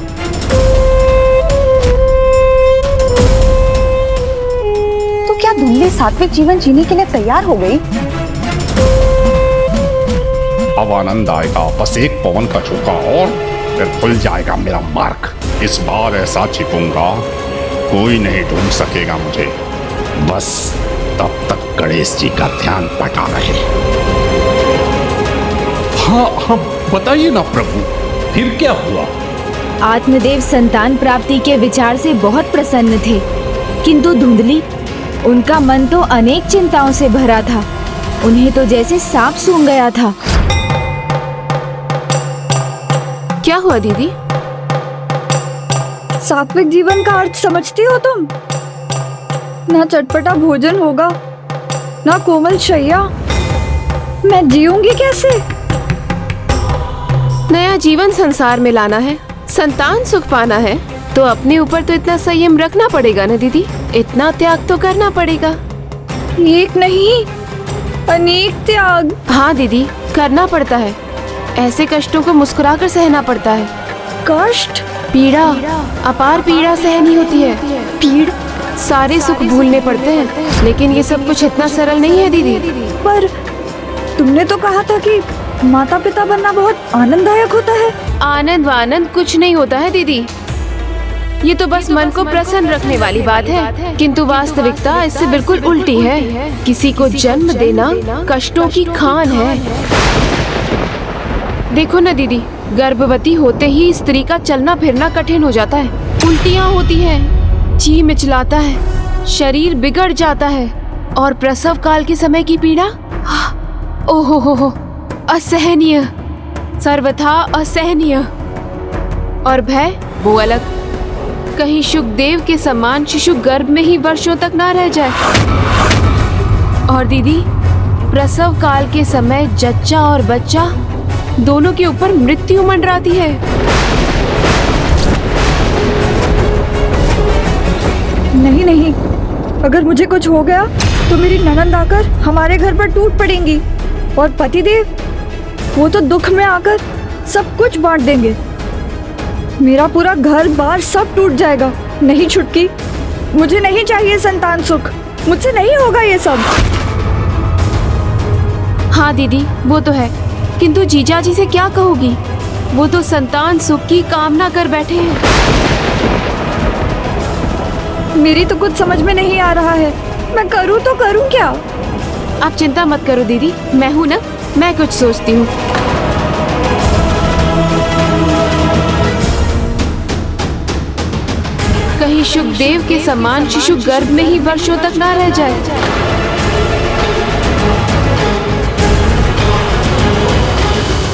Speaker 8: तो क्या धुंधली सात्विक जीवन जीने के लिए तैयार हो गई?
Speaker 7: अब आनंद आएगा। बस एक पवन का झोंका और फिर खुल जाएगा मेरा मार्ग। इस बार ऐसा छिपूंगा कोई नहीं ढूंढ सकेगा मुझे। बस तब तक गणेश जी का ध्यान बटा रहे। हाँ, बताइए ना प्रभु, फिर क्या हुआ?
Speaker 4: आत्मदेव संतान प्राप्ति के विचार से बहुत प्रसन्न थे, किंतु धुंधली, उनका मन तो अनेक चिंताओं से भरा था। उन्हें तो जैसे सांप सूंघ गया था।
Speaker 9: क्या हुआ दीदी?
Speaker 4: सात्विक जीवन का अर्थ समझती हो तुम? ना चटपटा भोजन होगा, ना कोमल शैया। मैं जीऊंगी कैसे?
Speaker 9: नया जीवन संसार में लाना है, संतान सुख पाना है, तो अपने ऊपर तो इतना संयम रखना पड़ेगा ना दीदी। इतना त्याग तो करना पड़ेगा।
Speaker 4: एक नहीं, अनेक त्याग।
Speaker 9: हाँ दीदी, करना पड़ता है। ऐसे कष्टों को मुस्कुराकर सहना पड़ता है।
Speaker 4: कष्ट?
Speaker 9: पीड़ा, अपार पीड़ा सहनी होती है।
Speaker 4: पीड़ा?
Speaker 9: सारे सुख भूलने पड़ते हैं, लेकिन ये सब कुछ इतना सरल नहीं है दीदी।
Speaker 4: पर तुमने तो कहा था कि माता पिता बनना बहुत आनंददायक होता है।
Speaker 9: आनंद वानंद कुछ नहीं होता है दीदी। ये तो बस मन को प्रसन्न रखने वाली बात है, किंतु वास्तविकता इससे बिल्कुल उल्टी है। किसी को जन्म देना कष्टों की खान है। देखो ना दीदी, गर्भवती होते ही स्त्री का चलना फिरना कठिन हो जाता है, उल्टियाँ होती हैं, जी मिचलाता है, शरीर बिगड़ जाता है, और प्रसव काल के समय की पीड़ा, ओहो हो, असहनीय, सर्वथा असहनीय। और भय वो अलग, कहीं शुकदेव के समान शिशु गर्भ में ही वर्षों तक ना रह जाए। और दीदी, प्रसव काल के समय जच्चा और बच्चा दोनों के ऊपर मृत्यु मंडराती है।
Speaker 3: नहीं नहीं, अगर मुझे कुछ हो गया तो मेरी ननंद आकर हमारे घर पर टूट पड़ेंगी, और पतिदेव वो तो दुख में आकर सब कुछ बांट देंगे। मेरा पूरा घर बार सब टूट जाएगा। नहीं छुटकी, मुझे नहीं चाहिए संतान सुख, मुझसे नहीं होगा ये सब।
Speaker 9: हाँ दीदी, वो तो है, किंतु जीजा जी से क्या कहोगी? वो तो संतान सुख की कामना कर बैठे हैं।
Speaker 3: मेरी तो कुछ समझ में नहीं आ रहा है, मैं करूँ तो करूँ क्या?
Speaker 9: आप चिंता मत करो दीदी, मैं हूँ ना, मैं कुछ सोचती हूँ। कहीं शुकदेव के समान शिशु गर्भ में ही वर्षों तक ना रह जाए।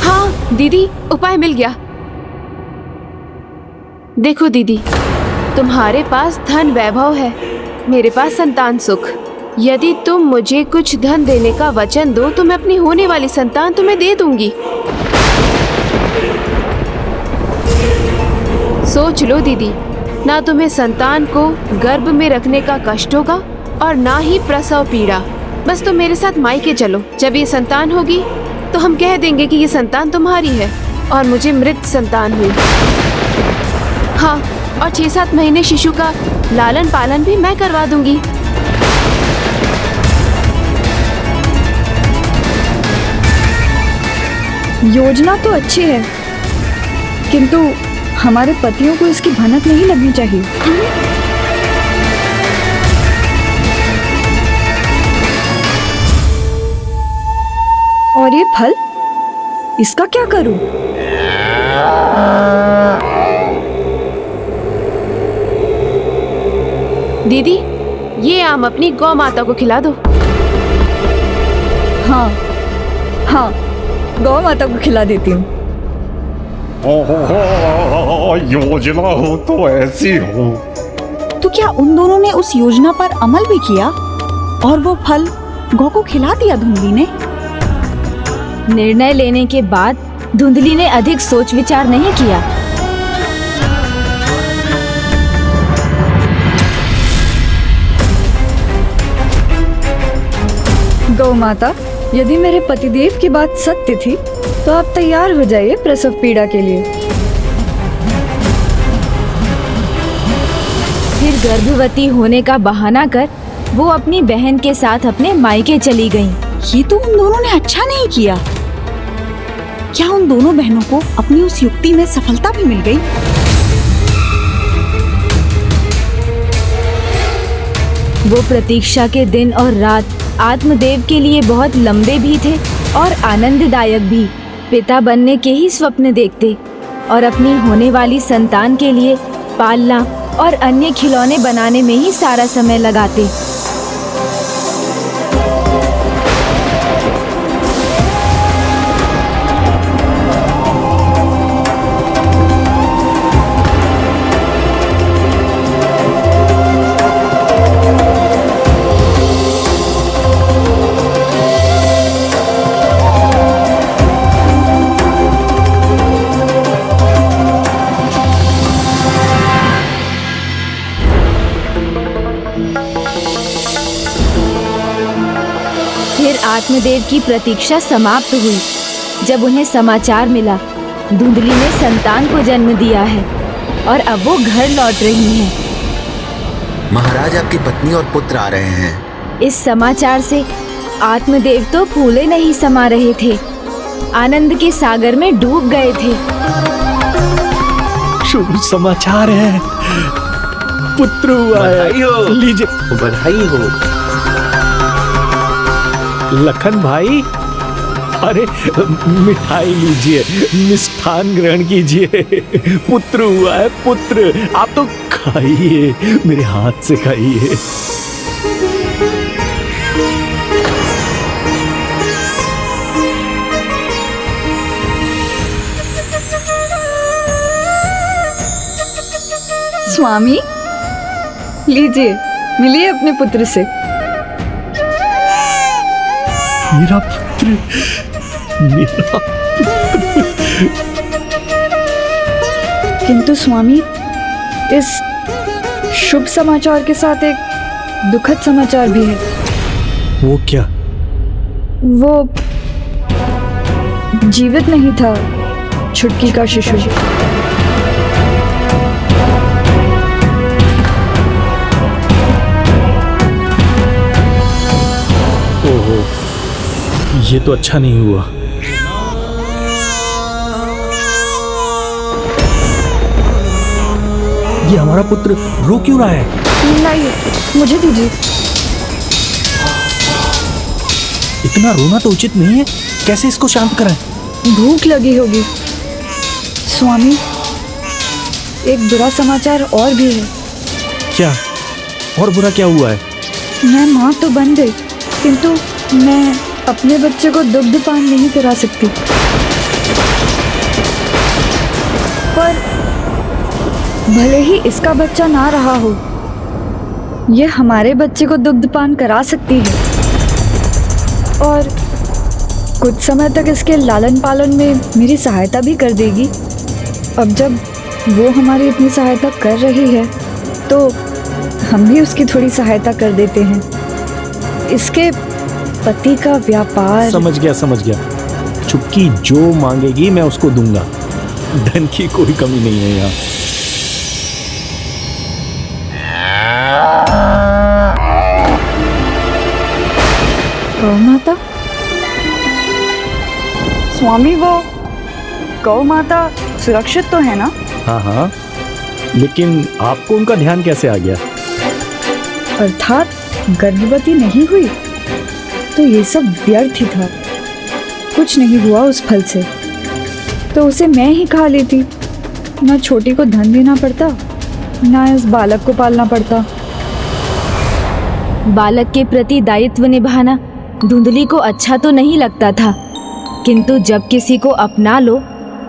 Speaker 9: हाँ दीदी, उपाय मिल गया। देखो दीदी, तुम्हारे पास धन वैभव है, मेरे पास संतान सुख। यदि तुम मुझे कुछ धन देने का वचन दो तो मैं अपनी होने वाली संतान तुम्हें दे दूंगी। सोच लो दीदी, ना तुम्हें संतान को गर्भ में रखने का कष्ट होगा और ना ही प्रसव पीड़ा। बस तुम मेरे साथ मायके चलो, जब ये संतान होगी तो हम कह देंगे कि ये संतान तुम्हारी है और मुझे मृत संतान हुई। हाँ, और 6-7 महीने शिशु का लालन पालन भी मैं करवा दूंगी।
Speaker 3: योजना तो अच्छी है, किंतु हमारे पतियों को इसकी भनक नहीं लगनी चाहिए। और ये फल, इसका क्या करूं?
Speaker 9: दीदी, ये आम अपनी गौ माता को खिला दो।
Speaker 3: हाँ हाँ, गौ माता को खिला देती हूँ।
Speaker 7: योजना हो तो ऐसी हो।
Speaker 8: तो क्या उन दोनों ने उस योजना पर अमल भी किया और वो फल गौ को खिला दिया धुंधली ने?
Speaker 4: निर्णय लेने के बाद धुंधली ने अधिक सोच विचार नहीं किया।
Speaker 3: गौ माता, यदि मेरे पतिदेव की बात सत्य थी तो आप तैयार हो जाइए प्रसव पीड़ा के लिए।
Speaker 4: फिर गर्भवती होने का बहाना कर वो अपनी बहन के साथ अपने मायके चली गईं।
Speaker 8: ये तो उन दोनों ने अच्छा नहीं किया। क्या उन दोनों बहनों को अपनी उस युक्ति में सफलता भी मिल गई?
Speaker 4: वो प्रतीक्षा के दिन और रात आत्मदेव के लिए बहुत लंबे भी थे और आनंददायक भी। पिता बनने के ही स्वप्न देखते और अपनी होने वाली संतान के लिए पालना और अन्य खिलौने बनाने में ही सारा समय लगाते। आत्मदेव की प्रतीक्षा समाप्त हुई जब उन्हें समाचार मिला धुंधली ने संतान को जन्म दिया है और अब वो घर लौट रही हैं।
Speaker 12: महाराज, आपकी पत्नी और पुत्र आ रहे हैं।
Speaker 4: इस समाचार से आत्मदेव तो फूले नहीं समा रहे थे, आनंद के सागर में डूब गए थे।
Speaker 1: शुभ समाचार है, पुत्र हुआ है। लीजिए
Speaker 11: बधाई हो।
Speaker 1: लखन भाई, अरे मिठाई लीजिए, मिष्ठान ग्रहण कीजिए। पुत्र हुआ है, पुत्र। आप तो खाइए, मेरे हाथ से खाइए।
Speaker 4: स्वामी, लीजिए, मिलिए अपने पुत्र से।
Speaker 1: मेरा पुत्र, मेरा पुत्र।
Speaker 4: किंतु स्वामी, इस शुभ समाचार के साथ एक दुखद समाचार भी है।
Speaker 1: वो क्या?
Speaker 4: वो जीवित नहीं था, छुटकी का शिशु।
Speaker 1: ओहो, ये तो अच्छा नहीं हुआ। ये हमारा पुत्र रो क्यों रहा है?
Speaker 4: नहीं, मुझे दीजिए।
Speaker 1: इतना रोना तो उचित नहीं है, कैसे इसको शांत कराएं?
Speaker 4: भूख लगी होगी। स्वामी, एक बुरा समाचार और भी है।
Speaker 1: क्या? और बुरा क्या हुआ है?
Speaker 4: मैं माँ तो बन गई, किंतु मैं अपने बच्चे को दुग्धपान नहीं करा सकती। पर भले ही इसका बच्चा ना रहा हो, ये हमारे बच्चे को दुग्धपान करा सकती है और कुछ समय तक इसके लालन पालन में मेरी सहायता भी कर देगी। अब जब वो हमारी इतनी सहायता कर रही है, तो हम भी उसकी थोड़ी सहायता कर देते हैं। इसके पति का व्यापार।
Speaker 1: समझ गया। छुटकी जो मांगेगी मैं उसको दूंगा। धन की कोई कमी नहीं है यहाँ।
Speaker 4: गौ माता? स्वामी, वो गौ माता सुरक्षित तो है ना?
Speaker 1: हाँ, लेकिन आपको उनका ध्यान कैसे आ गया?
Speaker 4: अर्थात गर्भवती नहीं हुई तो ये सब व्यर्थ ही था। कुछ नहीं हुआ उस फल से, तो उसे मैं ही खा लेती। ना छोटी को धन देना पड़ता, ना इस बालक को पालना पड़ता। बालक के प्रति दायित्व निभाना धुंधली को अच्छा तो नहीं लगता था, किंतु जब किसी को अपना लो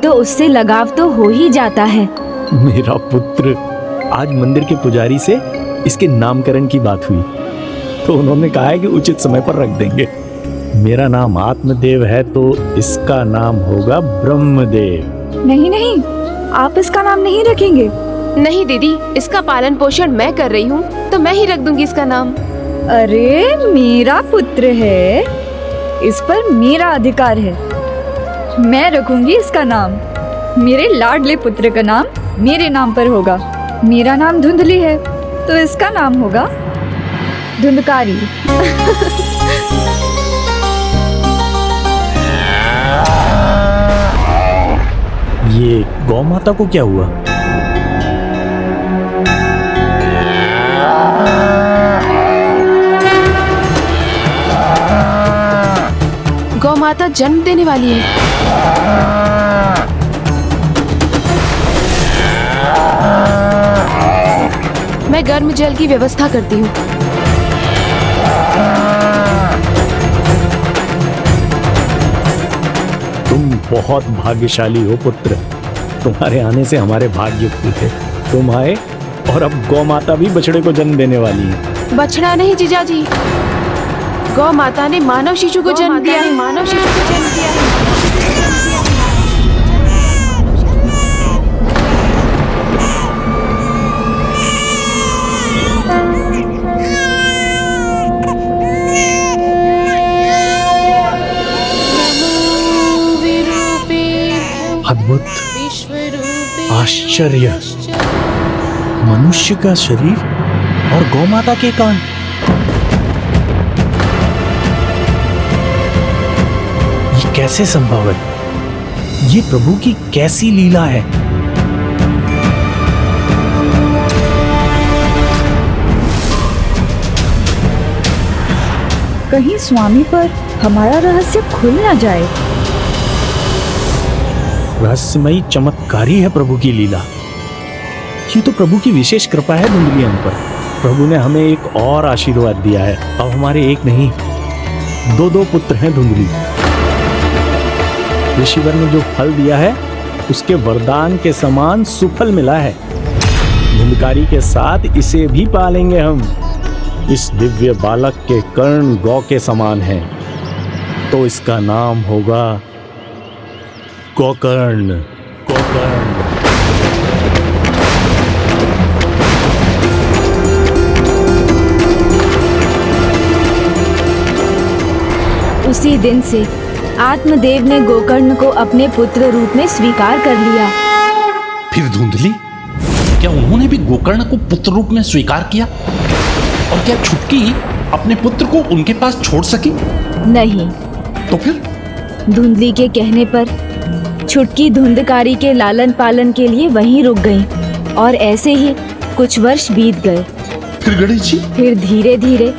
Speaker 4: तो उससे लगाव तो हो ही जाता है।
Speaker 1: मेरा पुत्र, आज मंदिर के पुजारी से इसके नामकरण की बात हुई, तो उन्होंने कहा है कि उचित समय पर रख देंगे। मेरा नाम आत्मदेव है, तो इसका नाम होगा ब्रह्मदेव।
Speaker 4: नहीं, आप इसका नाम नहीं रखेंगे।
Speaker 9: नहीं दीदी, इसका पालन पोषण मैं कर रही हूँ, तो मैं ही रख दूंगी इसका नाम।
Speaker 4: अरे, मेरा पुत्र है, इस पर मेरा अधिकार है। मैं रखूंगी इसका नाम। मेरे लाडले पुत्र का नाम मेरे नाम पर होगा। मेरा नाम धुंधली है, तो इसका नाम होगा धुंधकारी।
Speaker 1: ये गौ माता को क्या हुआ?
Speaker 9: गौ माता जन्म देने वाली है। मैं गर्म जल की व्यवस्था करती हूँ।
Speaker 1: तुम बहुत भाग्यशाली हो पुत्र। तुम्हारे आने से हमारे भाग्य खुले थे। तुम आए और अब गौ माता भी बछड़े को जन्म देने वाली है।
Speaker 9: बछड़ा नहीं जीजाजी, गौ माता ने मानव शिशु को जन्म दिया है। मानव शिशु को जन्म दिया है।
Speaker 1: अद्भुत, आश्चर्य, मनुष्य का शरीर और गौ माता के कान। ये कैसे संभव है? ये प्रभु की कैसी लीला है?
Speaker 3: कहीं स्वामी पर हमारा रहस्य खुल ना जाए।
Speaker 1: रहस्यमयी चमत्कारी है प्रभु की लीला। ये तो प्रभु की विशेष कृपा है धुंधली हम पर। प्रभु ने हमें एक और आशीर्वाद दिया है। अब हमारे एक नहीं, दो पुत्र हैं धुंधली। ऋषिवर ने जो फल दिया है उसके वरदान के समान सुफल मिला है। धुंधकारी के साथ इसे भी पालेंगे हम। इस दिव्य बालक के कर्ण गौ के समान है, तो इसका नाम होगा गोकर्ण। गोकर्ण।
Speaker 4: उसी दिन से आत्मदेव ने गोकर्ण को अपने पुत्र रूप में स्वीकार कर लिया।
Speaker 10: फिर धुंधली, क्या उन्होंने भी गोकर्ण को पुत्र रूप में स्वीकार किया? और क्या छुटकी अपने पुत्र को उनके पास छोड़ सकी?
Speaker 4: नहीं।
Speaker 10: तो फिर?
Speaker 4: धुंधली के कहने पर छुटकी धुंधकारी के लालन पालन के लिए वहीं रुक गई और ऐसे ही कुछ वर्ष बीत गए।
Speaker 10: फिर गणेश जी?
Speaker 4: फिर धीरे धीरे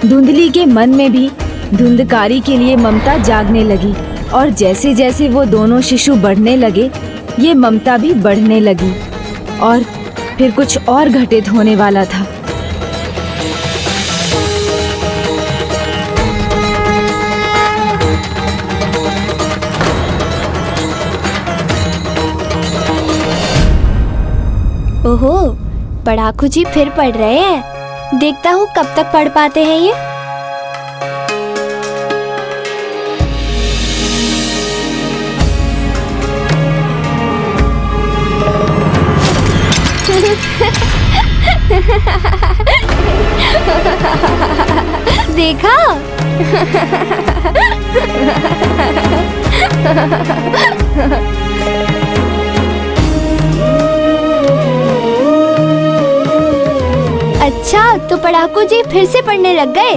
Speaker 4: धुंधली के मन में भी धुंधकारी के लिए ममता जागने लगी और जैसे जैसे वो दोनों शिशु बढ़ने लगे, ये ममता भी बढ़ने लगी और फिर कुछ और घटित होने वाला था।
Speaker 13: ओहो, पढ़ाकू जी फिर पढ़ रहे हैं। देखता हूँ कब तक पढ़ पाते हैं ये। देखा? अच्छा, तो पढ़ाकू जी फिर से पढ़ने लग गए।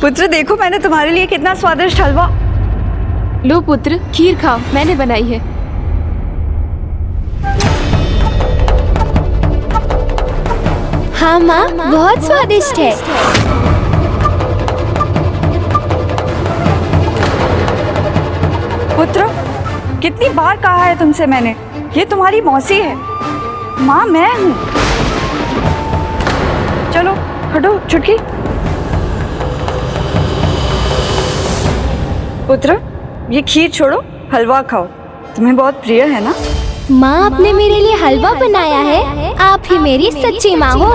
Speaker 3: पुत्र देखो, मैंने तुम्हारे लिए कितना स्वादिष्ट हलवा।
Speaker 9: लो पुत्र, खीर खाओ, मैंने बनाई है।
Speaker 13: हाँ माँ, बहुत स्वादिष्ट है।
Speaker 3: पुत्र, कितनी बार कहा है तुमसे मैंने, ये तुम्हारी मौसी है। माँ मैं हूँ। चलो हटो छुटकी। पुत्र, ये खीर छोड़ो, हलवा खाओ, तुम्हें बहुत प्रिय है ना।
Speaker 13: माँ आपने मेरे लिए हलवा बनाया है। आप ही मेरी सच्ची माँ हो।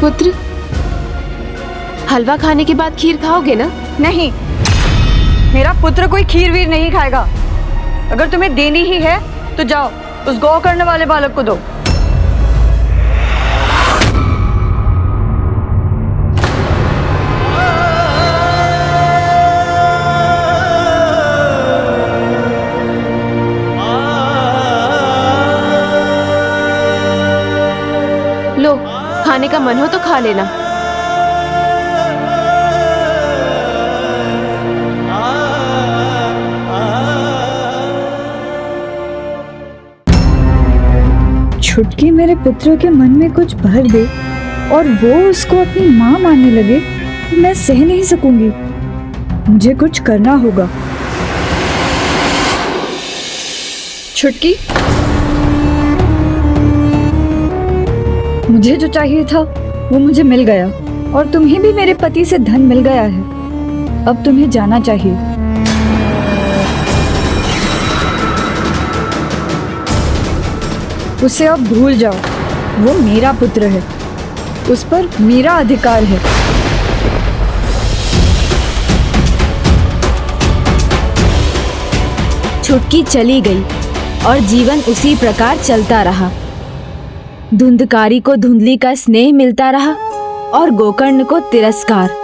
Speaker 9: पुत्र, हलवा खाने के बाद खीर खाओगे ना?
Speaker 3: नहीं, मेरा पुत्र कोई खीर वीर नहीं खाएगा। अगर तुम्हें देनी ही है तो जाओ उस गौ करने वाले बालक को दो।
Speaker 9: लो, खाने का मन हो तो खा लेना।
Speaker 3: छुटकी मेरे पुत्र के मन में कुछ भर दे और वो उसको अपनी माँ मानने लगे, तो मैं सह नहीं सकूंगी। मुझे कुछ करना होगा। छुटकी, मुझे जो चाहिए था वो मुझे मिल गया और तुम्हें भी मेरे पति से धन मिल गया है। अब तुम्हें जाना चाहिए। उसे अब भूल जाओ, वो मेरा पुत्र है, उस पर मेरा अधिकार है।
Speaker 4: छुटकी चली गई और जीवन उसी प्रकार चलता रहा। धुंधकारी को धुंधली का स्नेह मिलता रहा और गोकर्ण को तिरस्कार।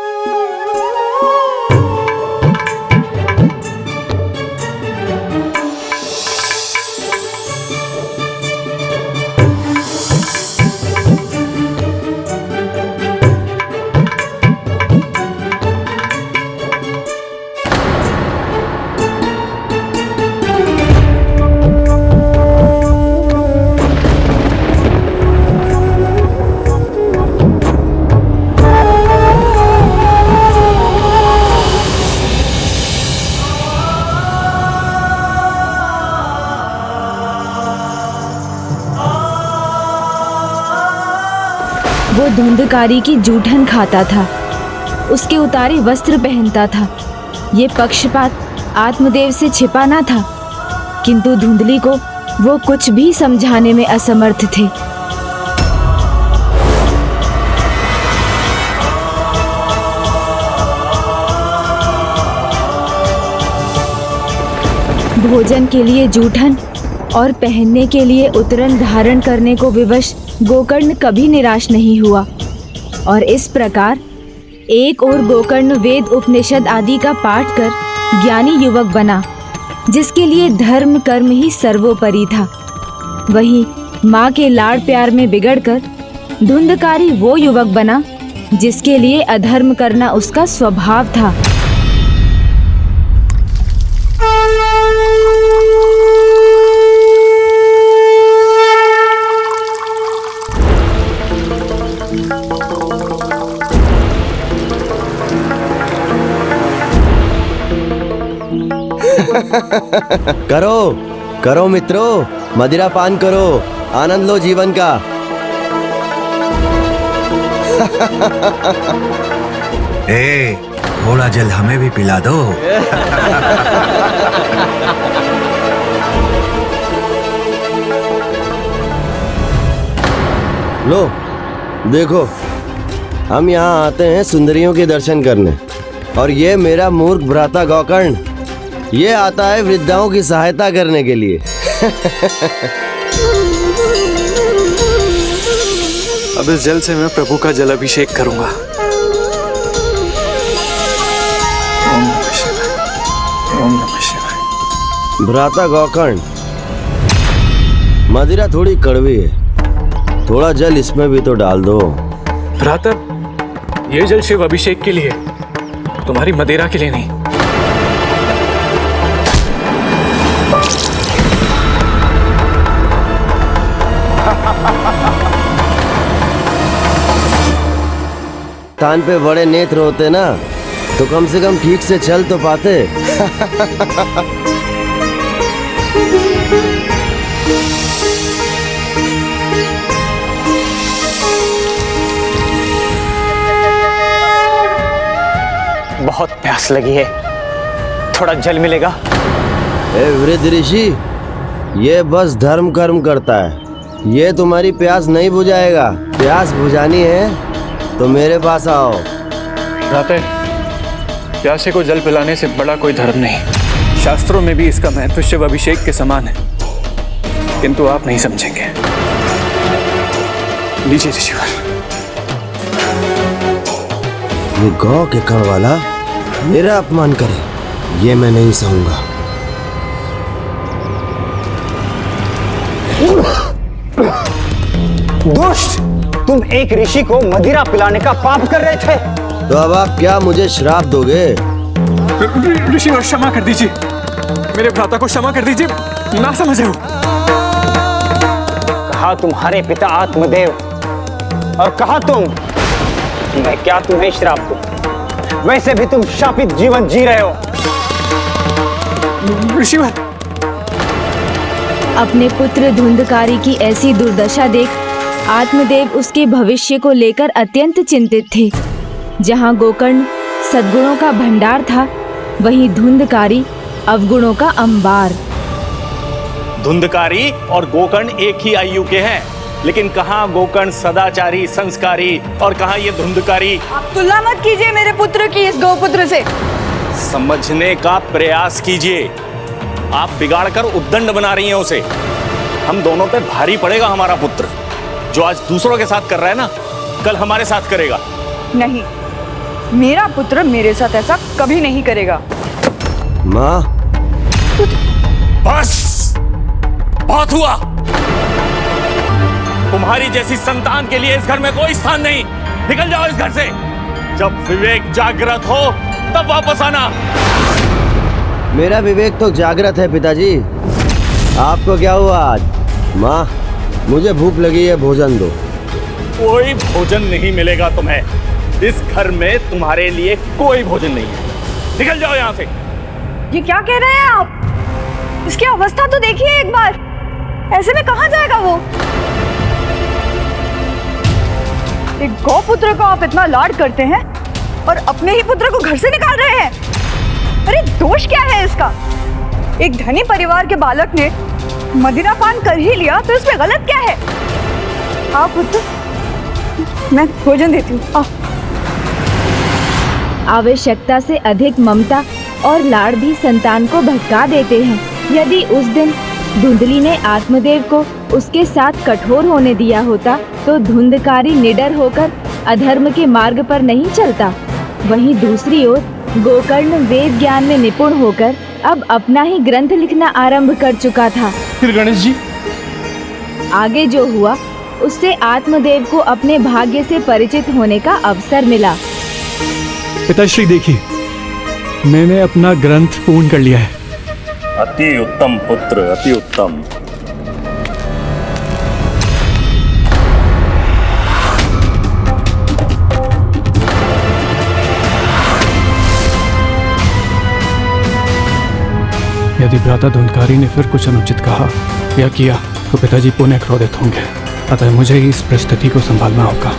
Speaker 4: धुंधकारी की जूठन खाता था, उसके उतारे वस्त्र पहनता था। ये पक्षपात आत्मदेव से छिपा ना था, किंतु धुंधली को वो कुछ भी समझाने में असमर्थ थे। भोजन के लिए जूठन और पहनने के लिए उतरन धारण करने को विवश गोकर्ण कभी निराश नहीं हुआ, और इस प्रकार एक और गोकर्ण वेद उपनिषद आदि का पाठ कर ज्ञानी युवक बना, जिसके लिए धर्म कर्म ही सर्वोपरि था। वहीं माँ के लाड़ प्यार में बिगड़कर धुंधकारी वो युवक बना जिसके लिए अधर्म करना उसका स्वभाव था।
Speaker 14: करो करो मित्रों, मदिरा पान करो, आनंद लो जीवन का।
Speaker 12: ए, थोड़ा जल हमें भी पिला दो।
Speaker 14: लो देखो, हम यहाँ आते हैं सुंदरियों के दर्शन करने, और ये मेरा मूर्ख भ्राता गोकर्ण, ये आता है वृद्धाओं की सहायता करने के लिए।
Speaker 15: अब इस जल से मैं प्रभु का जल अभिषेक करूंगा। ओम नमः शिवाय, ओम नमः शिवाय।
Speaker 14: भ्राता गोकर्ण, मदिरा थोड़ी कड़वी है, थोड़ा जल इसमें भी तो डाल दो।
Speaker 15: भ्राता, ये जल शिव अभिषेक के लिए, तुम्हारी मदिरा के लिए नहीं।
Speaker 14: कान पे बड़े नेत्र होते ना, तो कम से कम ठीक से चल तो पाते।
Speaker 11: बहुत प्यास लगी है, थोड़ा जल मिलेगा?
Speaker 14: ए वृद्ध ऋषि, ये बस धर्म कर्म करता है, ये तुम्हारी प्यास नहीं बुझाएगा। प्यास बुझानी है तो मेरे पास आओ।
Speaker 15: भ्राता, प्यासे को जल पिलाने से बड़ा कोई धर्म नहीं। शास्त्रों में भी इसका महत्व शिव अभिषेक के समान है, किंतु आप नहीं समझेंगे। लीजिए ऋषिवर।
Speaker 14: ये गौ के कण वाला मेरा अपमान करे, ये मैं नहीं सहूंगा।
Speaker 11: दुष्ट, तुम एक ऋषि को मदिरा पिलाने का पाप कर रहे थे।
Speaker 14: तो अब आप क्या मुझे श्राप दोगे?
Speaker 15: ऋषिवर क्षमा कर दीजिए, मेरे भ्राता को क्षमा कर दीजिए, ना समझे हो।
Speaker 11: कहा तुम्हारे पिता आत्मदेव, और कहा तुम, मैं क्या तुम्हें श्राप दूं? वैसे भी तुम शापित जीवन जी रहे हो।
Speaker 15: ऋषिवर,
Speaker 4: अपने पुत्र धुंधकारी की ऐसी दुर्दशा देख आत्मदेव उसके भविष्य को लेकर अत्यंत चिंतित थे। जहाँ गोकर्ण सद्गुणों का भंडार था, वहीं धुंधकारी अवगुणों का अंबार।
Speaker 16: धुंधकारी और गोकर्ण एक ही आयु के हैं, लेकिन कहाँ गोकर्ण सदाचारी संस्कारी और कहाँ ये धुंधकारी।
Speaker 3: आप तुलना मत कीजिए मेरे पुत्र की इस गौपुत्र से।
Speaker 16: समझने का प्रयास कीजिए, आप बिगाड़ कर उद्दंड बना रही हैं उसे। हम दोनों पे भारी पड़ेगा हमारा पुत्र, जो आज दूसरों के साथ कर रहा है ना, कल हमारे साथ करेगा।
Speaker 3: नहीं, मेरा पुत्र मेरे साथ ऐसा कभी नहीं करेगा।
Speaker 14: माँ,
Speaker 16: बस बहुत हुआ। तुम्हारी जैसी संतान के लिए इस घर में कोई स्थान नहीं। निकल जाओ इस घर से। जब विवेक जागृत हो तब वापस आना।
Speaker 14: मेरा विवेक तो जागृत है पिताजी। आपको क्या हुआ आज? माँ, मुझे भूख लगी है, भोजन दो।
Speaker 16: कोई भोजन नहीं मिलेगा तुम्हें। इस घर में तुम्हारे लिए कोई भोजन नहीं है। निकल जाओ यहाँ से।
Speaker 3: ये क्या कह रहे हैं आप? इसकी अवस्था तो देखिए एक बार। ऐसे में कहाँ जाएगा वो? एक गौपुत्र को आप इतना लाड करते हैं और अपने ही पुत्र को घर से निकाल रहे हैं। अरे दोष क्या है इसका? एक धनी परिवार के बालक ने मदिरा पान कर ही लिया तो इसमें गलत क्या है? हाँ पुत्र, मैं भोजन देती हूँ।
Speaker 4: आवश्यकता से अधिक ममता और लाड़ भी संतान को भटका देते हैं। यदि उस दिन धुंधली ने आत्मदेव को उसके साथ कठोर होने दिया होता तो धुंधकारी निडर होकर अधर्म के मार्ग पर नहीं चलता। वहीं दूसरी ओर गोकर्ण वेद ज्ञान में निपुण होकर अब अपना ही ग्रंथ लिखना आरंभ कर चुका था।
Speaker 10: फिर गणेश जी
Speaker 4: आगे जो हुआ उससे आत्मदेव को अपने भाग्य से परिचित होने का अवसर मिला।
Speaker 2: पिताश्री देखिए, मैंने अपना ग्रंथ पूर्ण कर लिया है।
Speaker 16: अति उत्तम पुत्र, अति उत्तम।
Speaker 2: यदि भ्राता धुंधकारी ने फिर कुछ अनुचित कहा या किया तो पिताजी पुनः क्रोधित होंगे, अतः मुझे इस परिस्थिति को संभालना होगा।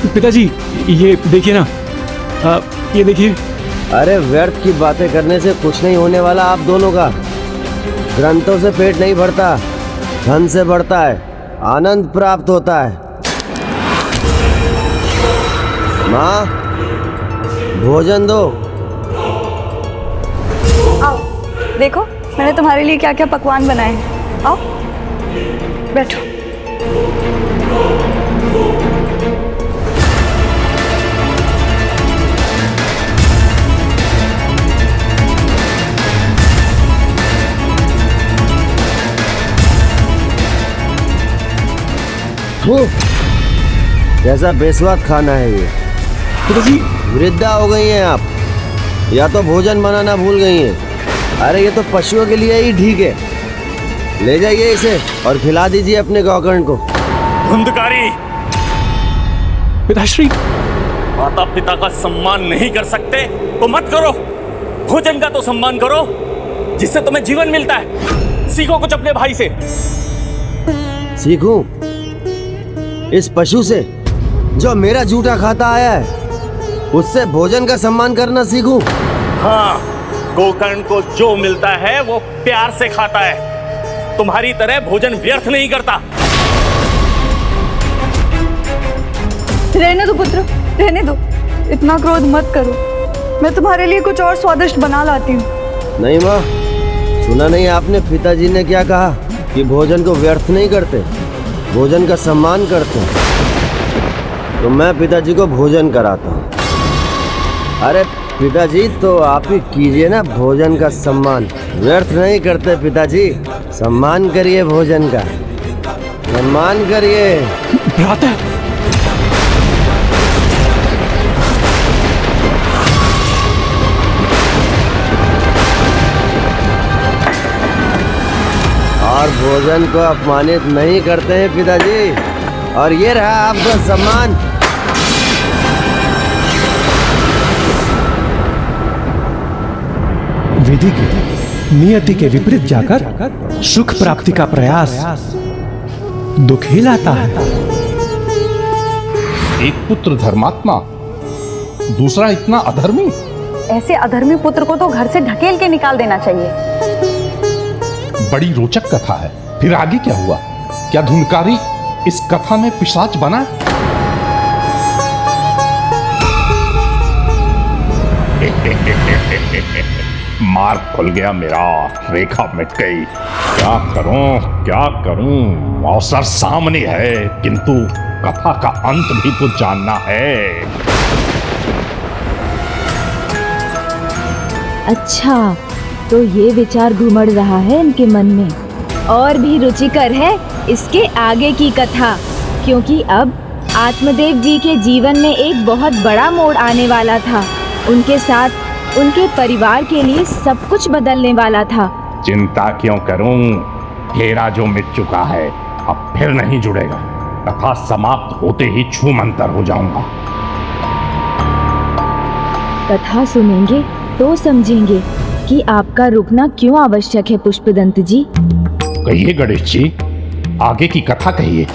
Speaker 2: पिताजी ये देखिए ना, ये देखिए।
Speaker 14: अरे व्यर्थ की बातें करने से कुछ नहीं होने वाला आप दोनों का। ग्रंथों से पेट नहीं भरता, धन से बढ़ता है, आनंद प्राप्त होता है। माँ, भोजन दो।
Speaker 3: आओ देखो, मैंने तुम्हारे लिए क्या क्या पकवान बनाए हैं। आओ बैठो।
Speaker 14: कैसा बेस्वाद खाना है ये। वृद्धा हो गई हैं आप, या तो भोजन बनाना भूल गई हैं। अरे ये तो पशुओं के लिए ही ठीक है। ले जाइए इसे और खिला दीजिए अपने गौकर्ण को।
Speaker 16: धुंधकारी,
Speaker 2: पिताश्री,
Speaker 16: माता पिता का सम्मान नहीं कर सकते तो मत करो। भोजन का तो सम्मान करो जिससे तुम्हें जीवन मिलता है। सीखो कुछ अपने भाई से।
Speaker 14: सीखूं? इस पशु से जो मेरा जूठा खाता आया है, उससे भोजन का सम्मान करना सीखूं?
Speaker 16: हाँ, गोकर्ण को जो मिलता है वो प्यार से खाता है। तुम्हारी तरह भोजन व्यर्थ नहीं करता।
Speaker 3: रहने दो पुत्र, रहने दो। इतना क्रोध मत करो। मैं तुम्हारे लिए कुछ और स्वादिष्ट बना लाती हूँ।
Speaker 14: नहीं माँ, सुना नहीं आपने पिताजी ने क्या कहा कि भोजन को व्यर्थ नहीं करते, भोजन का सम्मान करते हैं। तो मैं पिताजी को भोजन कराता हूँ। अरे पिताजी, तो आप ही कीजिए ना भोजन का सम्मान। व्यर्थ नहीं करते पिताजी, सम्मान करिए भोजन का, सम्मान करिए।
Speaker 2: भ्राता,
Speaker 14: और भोजन को अपमानित नहीं करते हैं पिताजी। और ये रहा आपका सम्मान।
Speaker 6: विधि की नियति के विपरीत जाकर सुख प्राप्ति का प्रयास दुख ही लाता है।
Speaker 10: एक पुत्र धर्मात्मा, दूसरा इतना अधर्मी।
Speaker 3: ऐसे अधर्मी पुत्र को तो घर से ढकेल के निकाल देना चाहिए।
Speaker 10: बड़ी रोचक कथा है। फिर आगे क्या हुआ? क्या धुंधकारी इस कथा में पिशाच बना?
Speaker 7: मार्ग खुल गया मेरा, रेखा मिट गई। क्या करूं? अवसर सामने है, किंतु कथा का अंत भी तो जानना है।
Speaker 4: अच्छा, तो ये विचार घुमड़ रहा है इनके मन में। और भी रुचिकर है इसके आगे की कथा, क्योंकि अब आत्मदेव जी के जीवन में एक बहुत बड़ा मोड़ आने वाला था। उनके साथ उनके परिवार के लिए सब कुछ बदलने वाला था।
Speaker 7: चिंता क्यों करूं? घेरा जो मिट चुका है अब फिर नहीं जुड़ेगा। कथा समाप्त होते ही छूमंतर हो जाऊंगा।
Speaker 4: कथा सुनेंगे तो समझेंगे कि आपका रुकना क्यों आवश्यक है पुष्पदंत जी।
Speaker 7: कहिए गणेश जी, आगे की कथा कहिए।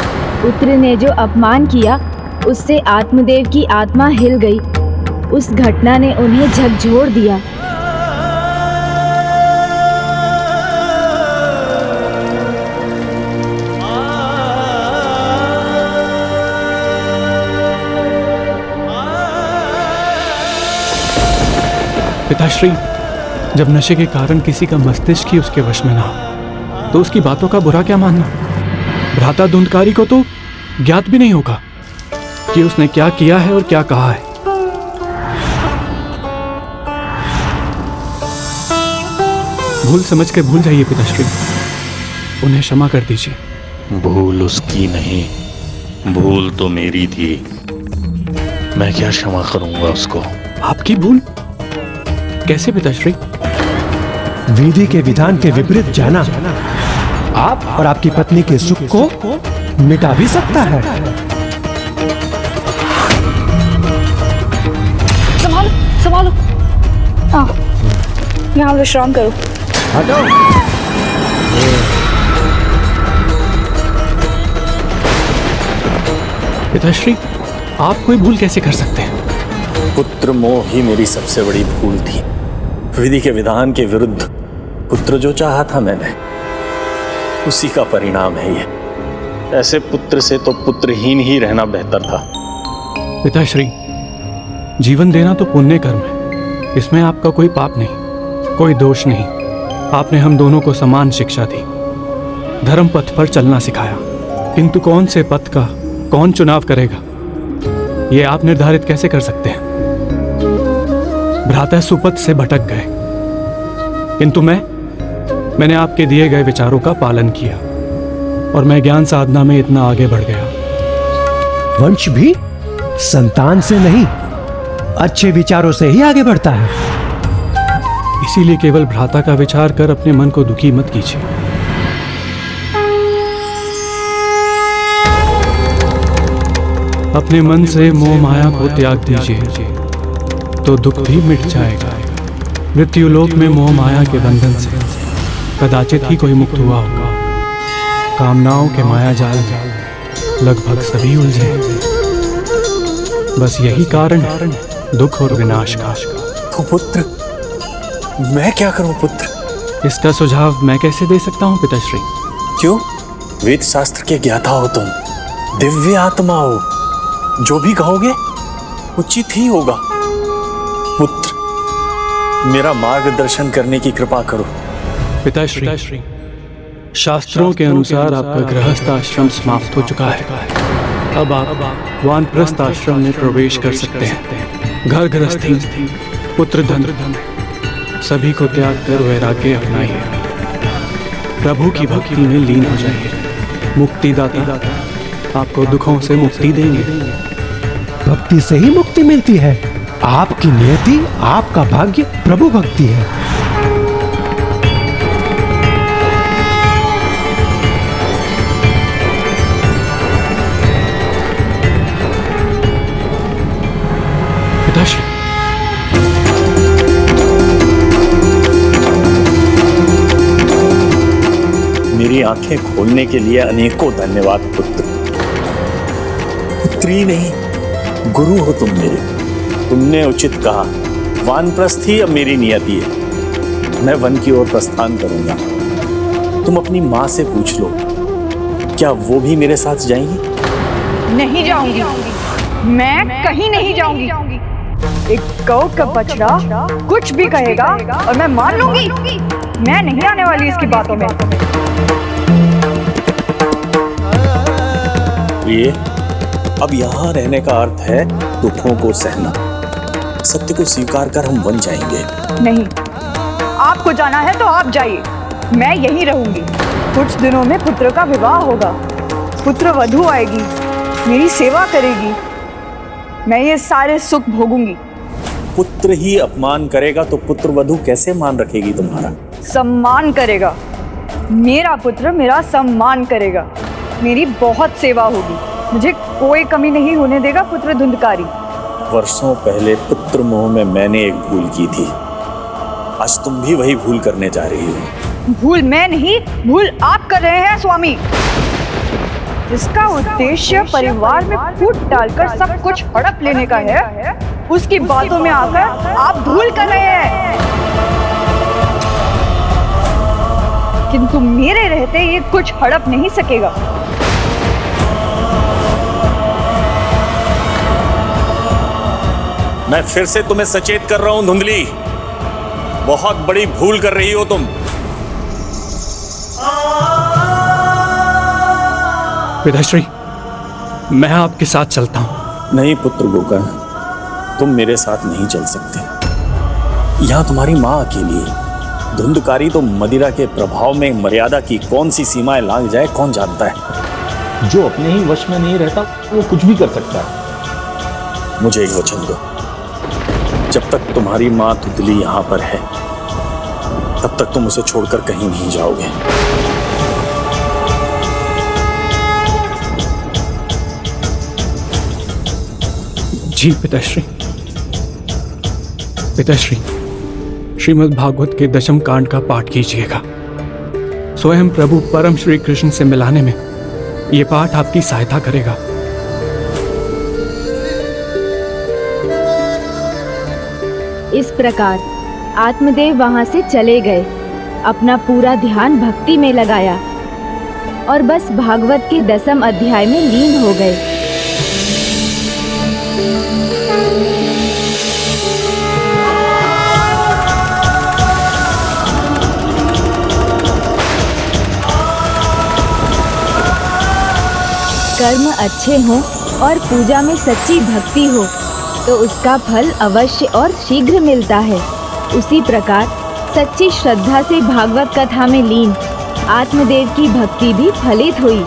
Speaker 4: पुत्र ने जो अपमान किया उससे आत्मदेव की आत्मा हिल गई। उस घटना ने उन्हें झकझोर दिया।
Speaker 2: पिताश्री, जब नशे के कारण किसी का मस्तिष्क ही उसके वश में ना हो तो उसकी बातों का बुरा क्या मानना। भ्राता धुंधकारी को तो ज्ञात भी नहीं होगा कि उसने क्या किया है और क्या कहा है। भूल समझ के भूल जाइए पिताश्री, उन्हें क्षमा कर दीजिए।
Speaker 16: भूल उसकी नहीं, भूल तो मेरी थी। मैं क्या क्षमा करूंगा उसको।
Speaker 2: आपकी भूल कैसे पिताश्री?
Speaker 6: विधि के विधान के विपरीत जाना आप और आपकी पत्नी के सुख को मिटा भी सकता है।
Speaker 3: संभालो संभालो, यहाँ विश्राम करो।
Speaker 14: हटो।
Speaker 2: पिताश्री, आप कोई भूल कैसे कर सकते हैं?
Speaker 16: पुत्र मोह ही मेरी सबसे बड़ी भूल थी। विधि के विधान के विरुद्ध पुत्र जो चाहा था मैंने, उसी का परिणाम है ये। ऐसे पुत्र से तो पुत्रहीन ही रहना बेहतर था।
Speaker 2: पिताश्री, जीवन देना तो पुण्य कर्म है, इसमें आपका कोई पाप नहीं, कोई दोष नहीं। आपने हम दोनों को समान शिक्षा दी, धर्म पथ पर चलना सिखाया, किंतु कौन से पथ का कौन चुनाव करेगा ये आप निर्धारित कैसे कर सकते हैं? भ्राता सुपथ से भटक गए, किंतु मैंने आपके दिए गए विचारों का पालन किया और मैं ज्ञान साधना में इतना आगे बढ़ गया।
Speaker 6: वंश भी संतान से नहीं, अच्छे विचारों से ही आगे बढ़ता है।
Speaker 2: इसीलिए केवल भ्राता का विचार कर अपने मन को दुखी मत कीजिए। अपने मन से मोह माया को त्याग दीजिए तो दुख भी मिट जाएगा। मृत्यु लोक में मोह माया के बंधन से कदाचित ही कोई मुक्त हुआ होगा। कामनाओं के माया जाल में लगभग सभी उलझे हैं। बस यही कारण है दुख और विनाश का।
Speaker 16: तो पुत्र, मैं क्या करूं पुत्र?
Speaker 2: इसका सुझाव मैं कैसे दे सकता हूं पिताश्री?
Speaker 16: क्यों? वेद शास्त्र के ज्ञाता हो तुम, दिव्य आत्मा हो, जो भी कहोगे उचित ही होगा। पुत्र, मेरा मार्गदर्शन करने की कृपा करो।
Speaker 2: पिताश्री, शास्त्रों के अनुसार आपका गृहस्थ आश्रम समाप्त हो चुका है। अब आप वानप्रस्थ आश्रम में प्रवेश कर सकते हैं। घर गृहस्थी, पुत्र धन सभी को त्याग कर वैराग्य अपनाइए। प्रभु की भक्ति में लीन हो जाइए। मुक्तिदाता आपको दुखों से मुक्ति देंगे।
Speaker 6: भक्ति से ही मुक्ति मिलती है। आपकी नियति, आपका भाग्य प्रभु भक्ति है।
Speaker 2: पिताश्री,
Speaker 16: मेरी आंखें खोलने के लिए अनेकों धन्यवाद पुत्र। पुत्री नहीं, गुरु हो तुम मेरे। तुमने उचित कहा, वानप्रस्थ ही अब मेरी नियति है। मैं वन की ओर प्रस्थान करूंगा। तुम अपनी माँ से पूछ लो, क्या वो भी मेरे साथ जाएंगी?
Speaker 3: नहीं जाऊंगी, मैं कहीं नहीं जाऊंगी। एक गौ का बछड़ा कुछ भी कहेगा और मैं मान लूंगी। मैं नहीं आने वाली इसकी बातों में।
Speaker 16: ये अब यहाँ रहने का अर्थ है दुखों को सहना। सत्य को स्वीकार कर हम वन जाएंगे।
Speaker 3: नहीं, आपको जाना है तो आप जाइए, मैं यहीं रहूंगी। कुछ दिनों में पुत्र का विवाह होगा, पुत्र वधू आएगी, मेरी सेवा करेगी, मैं ये सारे सुख भोगूंगी।
Speaker 16: पुत्र ही अपमान करेगा तो पुत्र वधू कैसे मान रखेगी तुम्हारा?
Speaker 3: सम्मान करेगा। मेरा पुत्र मेरा सम्मान करेगा, मेरी बहुत सेवा होगी, मुझे कोई कमी नहीं होने देगा पुत्र धुंधकारी।
Speaker 16: वर्षों पहले पुत्र मोह में मैंने एक भूल की थी, आज तुम भी वही भूल करने जा रही हो।
Speaker 3: भूल मैं नहीं, भूल आप कर रहे हैं स्वामी।
Speaker 17: जिसका उद्देश्य परिवार में फूट डालकर सब कुछ हड़प लेने का है, उसकी बातों में आकर आप भूल कर रहे हैं। किंतु मेरे रहते ये कुछ हड़प नहीं सकेगा।
Speaker 16: मैं फिर से तुम्हें सचेत कर रहा हूं धुंधली, बहुत बड़ी भूल कर रही हो तुम।
Speaker 2: पिताश्री, मैं आपके साथ चलता हूं।
Speaker 16: नहीं पुत्र गोकर्ण, तुम मेरे साथ नहीं चल सकते। यहां तुम्हारी मां अकेली है। धुंधकारी तो मदिरा के प्रभाव में मर्यादा की कौन सी सीमाएं लांघ जाए कौन जानता है।
Speaker 10: जो अपने ही वश में नहीं रहता वो कुछ भी कर सकता है।
Speaker 16: मुझे एक वचन दो, जब तक तुम्हारी मां धुंधली यहां पर है तब तक तुम उसे छोड़कर कहीं नहीं जाओगे।
Speaker 2: जी पिताश्री। पिताश्री, श्रीमद् भागवत के दशम कांड का पाठ कीजिएगा। स्वयं प्रभु परम श्री कृष्ण से मिलाने में यह पाठ आपकी सहायता करेगा।
Speaker 4: इस प्रकार आत्मदेव वहां से चले गए, अपना पूरा ध्यान भक्ति में लगाया और बस भागवत के 10वें अध्याय में लीन हो गए। कर्म अच्छे हों और पूजा में सच्ची भक्ति हो तो उसका फल अवश्य और शीघ्र मिलता है। उसी प्रकार सच्ची श्रद्धा से भागवत कथा में लीन आत्मदेव की भक्ति भी फलित हुई।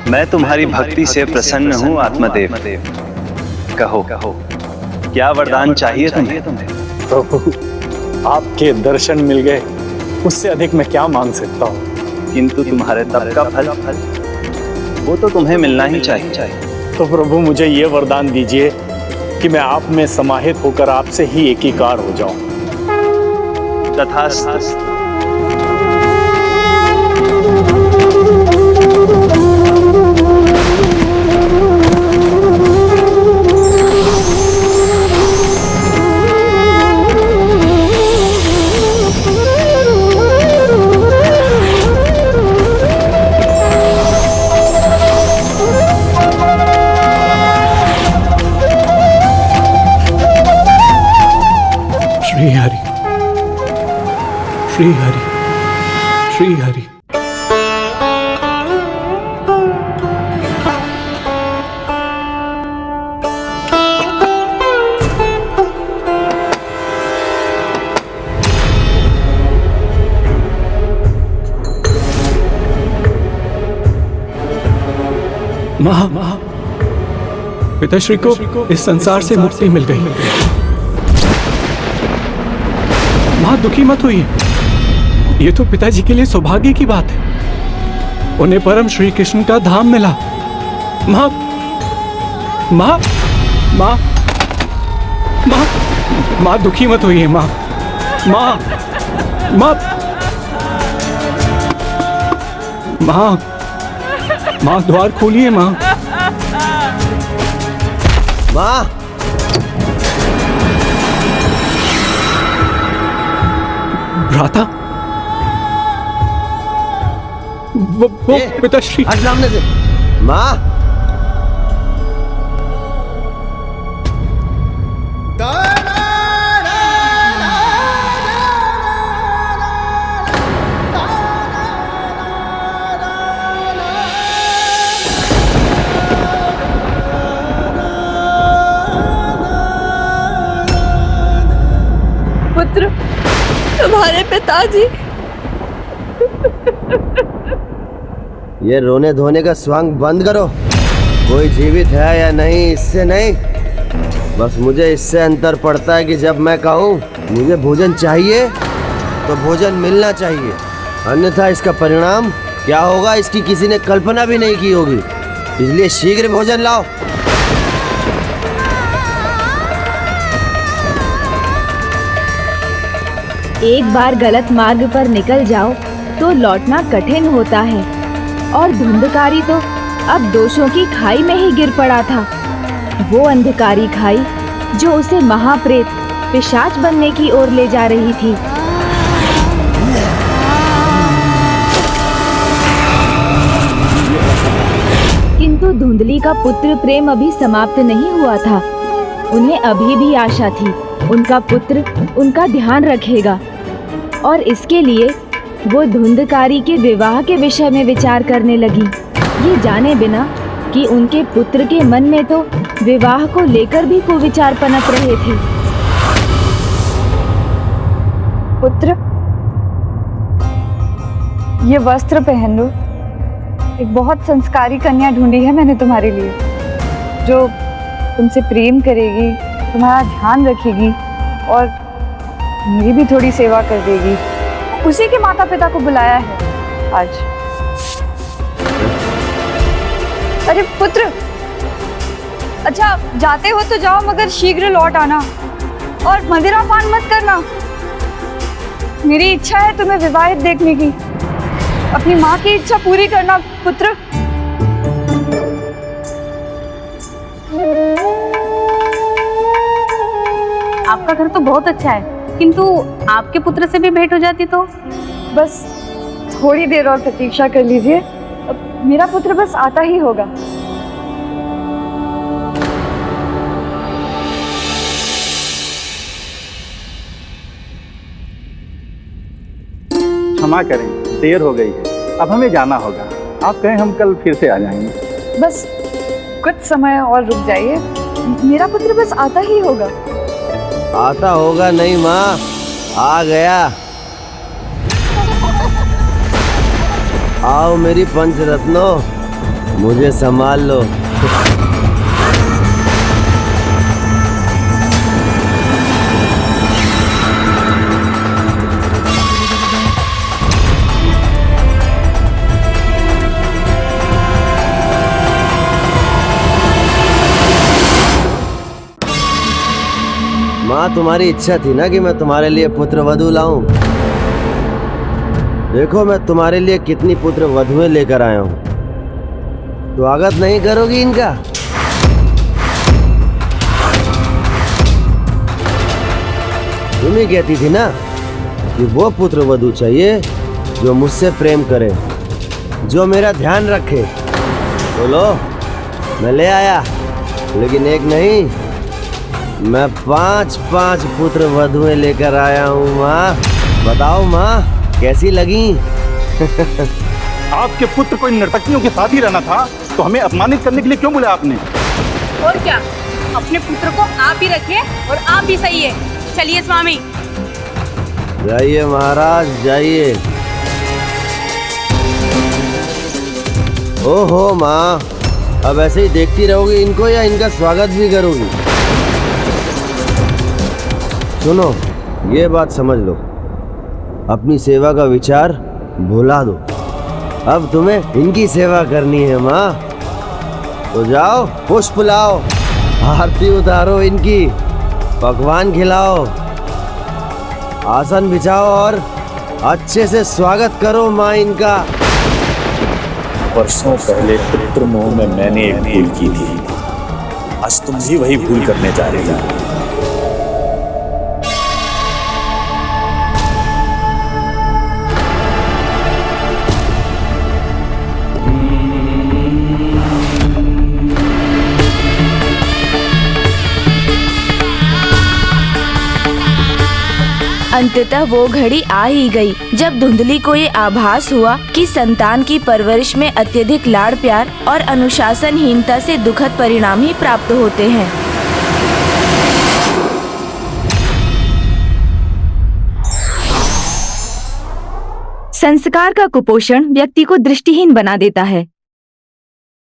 Speaker 18: मैं तुम्हारी भक्ति से प्रसन्न हूँ आत्मदेव। कहो क्या वरदान चाहिए तुम्हें?
Speaker 16: प्रभु, आपके दर्शन मिल गए, उससे अधिक मैं क्या मांग सकता हूँ।
Speaker 18: किंतु तुम्हारे तप का फल वो तो तुम्हें मिलना ही चाहिए।
Speaker 16: तो प्रभु मुझे ये वरदान दीजिए कि मैं आप में समाहित होकर आपसे ही एकीकार हो जाऊं।
Speaker 18: तथास्तु।
Speaker 2: श्री हरि, श्री हरि, श्री हरि। पिताश्री को इस संसार से मुक्ति मिल गई। मां दुखी मत होइए, ये तो पिताजी के लिए सौभाग्य की बात है। उन्हें परम श्री कृष्ण का धाम मिला। मां मां मां मां मां दुखी मत होइए। मां मां मां मां मां द्वार खोलिए। मां
Speaker 14: मां
Speaker 2: भ्राता, वो पिताश्री
Speaker 14: सामने से। मां
Speaker 17: पुत्र, तुम्हारे पिताजी।
Speaker 14: ये रोने धोने का स्वांग बंद करो। कोई जीवित है या नहीं इससे नहीं, बस मुझे इससे अंतर पड़ता है कि जब मैं कहूँ मुझे भोजन चाहिए तो भोजन मिलना चाहिए, अन्यथा इसका परिणाम क्या होगा इसकी किसी ने कल्पना भी नहीं की होगी। इसलिए शीघ्र भोजन लाओ।
Speaker 4: एक बार गलत मार्ग पर निकल जाओ तो लौटना कठिन होता है, और धुंधकारी तो अब दोषों की खाई में ही गिर पड़ा था। वो अंधकारी खाई जो उसे महाप्रेत पिशाच बनने की ओर ले जा रही थी। किंतु धुंधली का पुत्र प्रेम अभी समाप्त नहीं हुआ था। उन्हें अभी भी आशा थी उनका पुत्र उनका ध्यान रखेगा, और इसके लिए वो धुंधकारी के विवाह के विषय में विचार करने लगी, ये जाने बिना कि उनके पुत्र के मन में तो विवाह को लेकर भी कुविचार पनप रहे थे।
Speaker 17: पुत्र, ये वस्त्र पहन लो। एक बहुत संस्कारी कन्या ढूंढी है मैंने तुम्हारे लिए, जो तुमसे प्रेम करेगी, तुम्हारा ध्यान रखेगी और मेरी भी थोड़ी सेवा कर देगी। उसी के माता पिता को बुलाया है आज। अरे पुत्र, अच्छा जाते हो तो जाओ, मगर शीघ्र लौट आना और मदिरा पान मत करना। मेरी इच्छा है तुम्हें विवाहित देखने की। अपनी माँ की इच्छा पूरी करना पुत्र।
Speaker 19: आपका घर तो बहुत अच्छा है, किंतु आपके पुत्र से भी भेंट हो जाती तो?
Speaker 17: बस थोड़ी देर और प्रतीक्षा कर लीजिए, मेरा पुत्र बस आता ही होगा।
Speaker 20: क्षमा करें, देर हो गई है, अब हमें जाना होगा। आप कहें हम कल फिर से आ जाएंगे।
Speaker 17: बस कुछ समय और रुक जाइए, मेरा पुत्र बस आता ही होगा।
Speaker 14: आता होगा नहीं माँ, आ गया। आओ मेरी पंचरत्नों, मुझे संभाल लो। माँ, तुम्हारी इच्छा थी ना कि मैं तुम्हारे लिए पुत्र वधू लाऊं। देखो मैं तुम्हारे लिए कितनी पुत्र वधुएं लेकर आया हूं। स्वागत नहीं करोगी इनका? तुम ही कहती थी ना कि वो पुत्र वधू चाहिए जो मुझसे प्रेम करे, जो मेरा ध्यान रखे। बोलो, मैं ले आया, लेकिन एक नहीं, मैं 5 पुत्र वधुएं लेकर आया हूँ। माँ बताओ माँ, कैसी लगी?
Speaker 20: आपके पुत्र को इन नर्तकियों के साथ ही रहना था, तो हमें अपमानित करने के लिए क्यों बुलाया आपने?
Speaker 19: और क्या, अपने पुत्र को आप ही रखिए और आप ही सही है। चलिए स्वामी।
Speaker 14: जाइए महाराज, जाइए। ओहो माँ, अब ऐसे ही देखती रहोगी इनको या इनका स्वागत भी करोगी? सुनो, ये बात समझ लो, अपनी सेवा का विचार भुला दो। अब तुम्हें इनकी सेवा करनी है माँ। तो जाओ, पुष्प लाओ, आरती उतारो इनकी, पकवान खिलाओ, आसन बिछाओ और अच्छे से स्वागत करो माँ इनका।
Speaker 16: वर्षों पहले पुत्र मोह में मैंने एक भूल की थी, आज तुम भी वही भूल करने जा रही हो।
Speaker 4: अंततः वो घड़ी आ ही गई जब धुंधली को ये आभास हुआ कि संतान की परवरिश में अत्यधिक लाड़ प्यार और अनुशासनहीनता से दुखद परिणाम ही प्राप्त होते हैं। संस्कार का कुपोषण व्यक्ति को दृष्टिहीन बना देता है।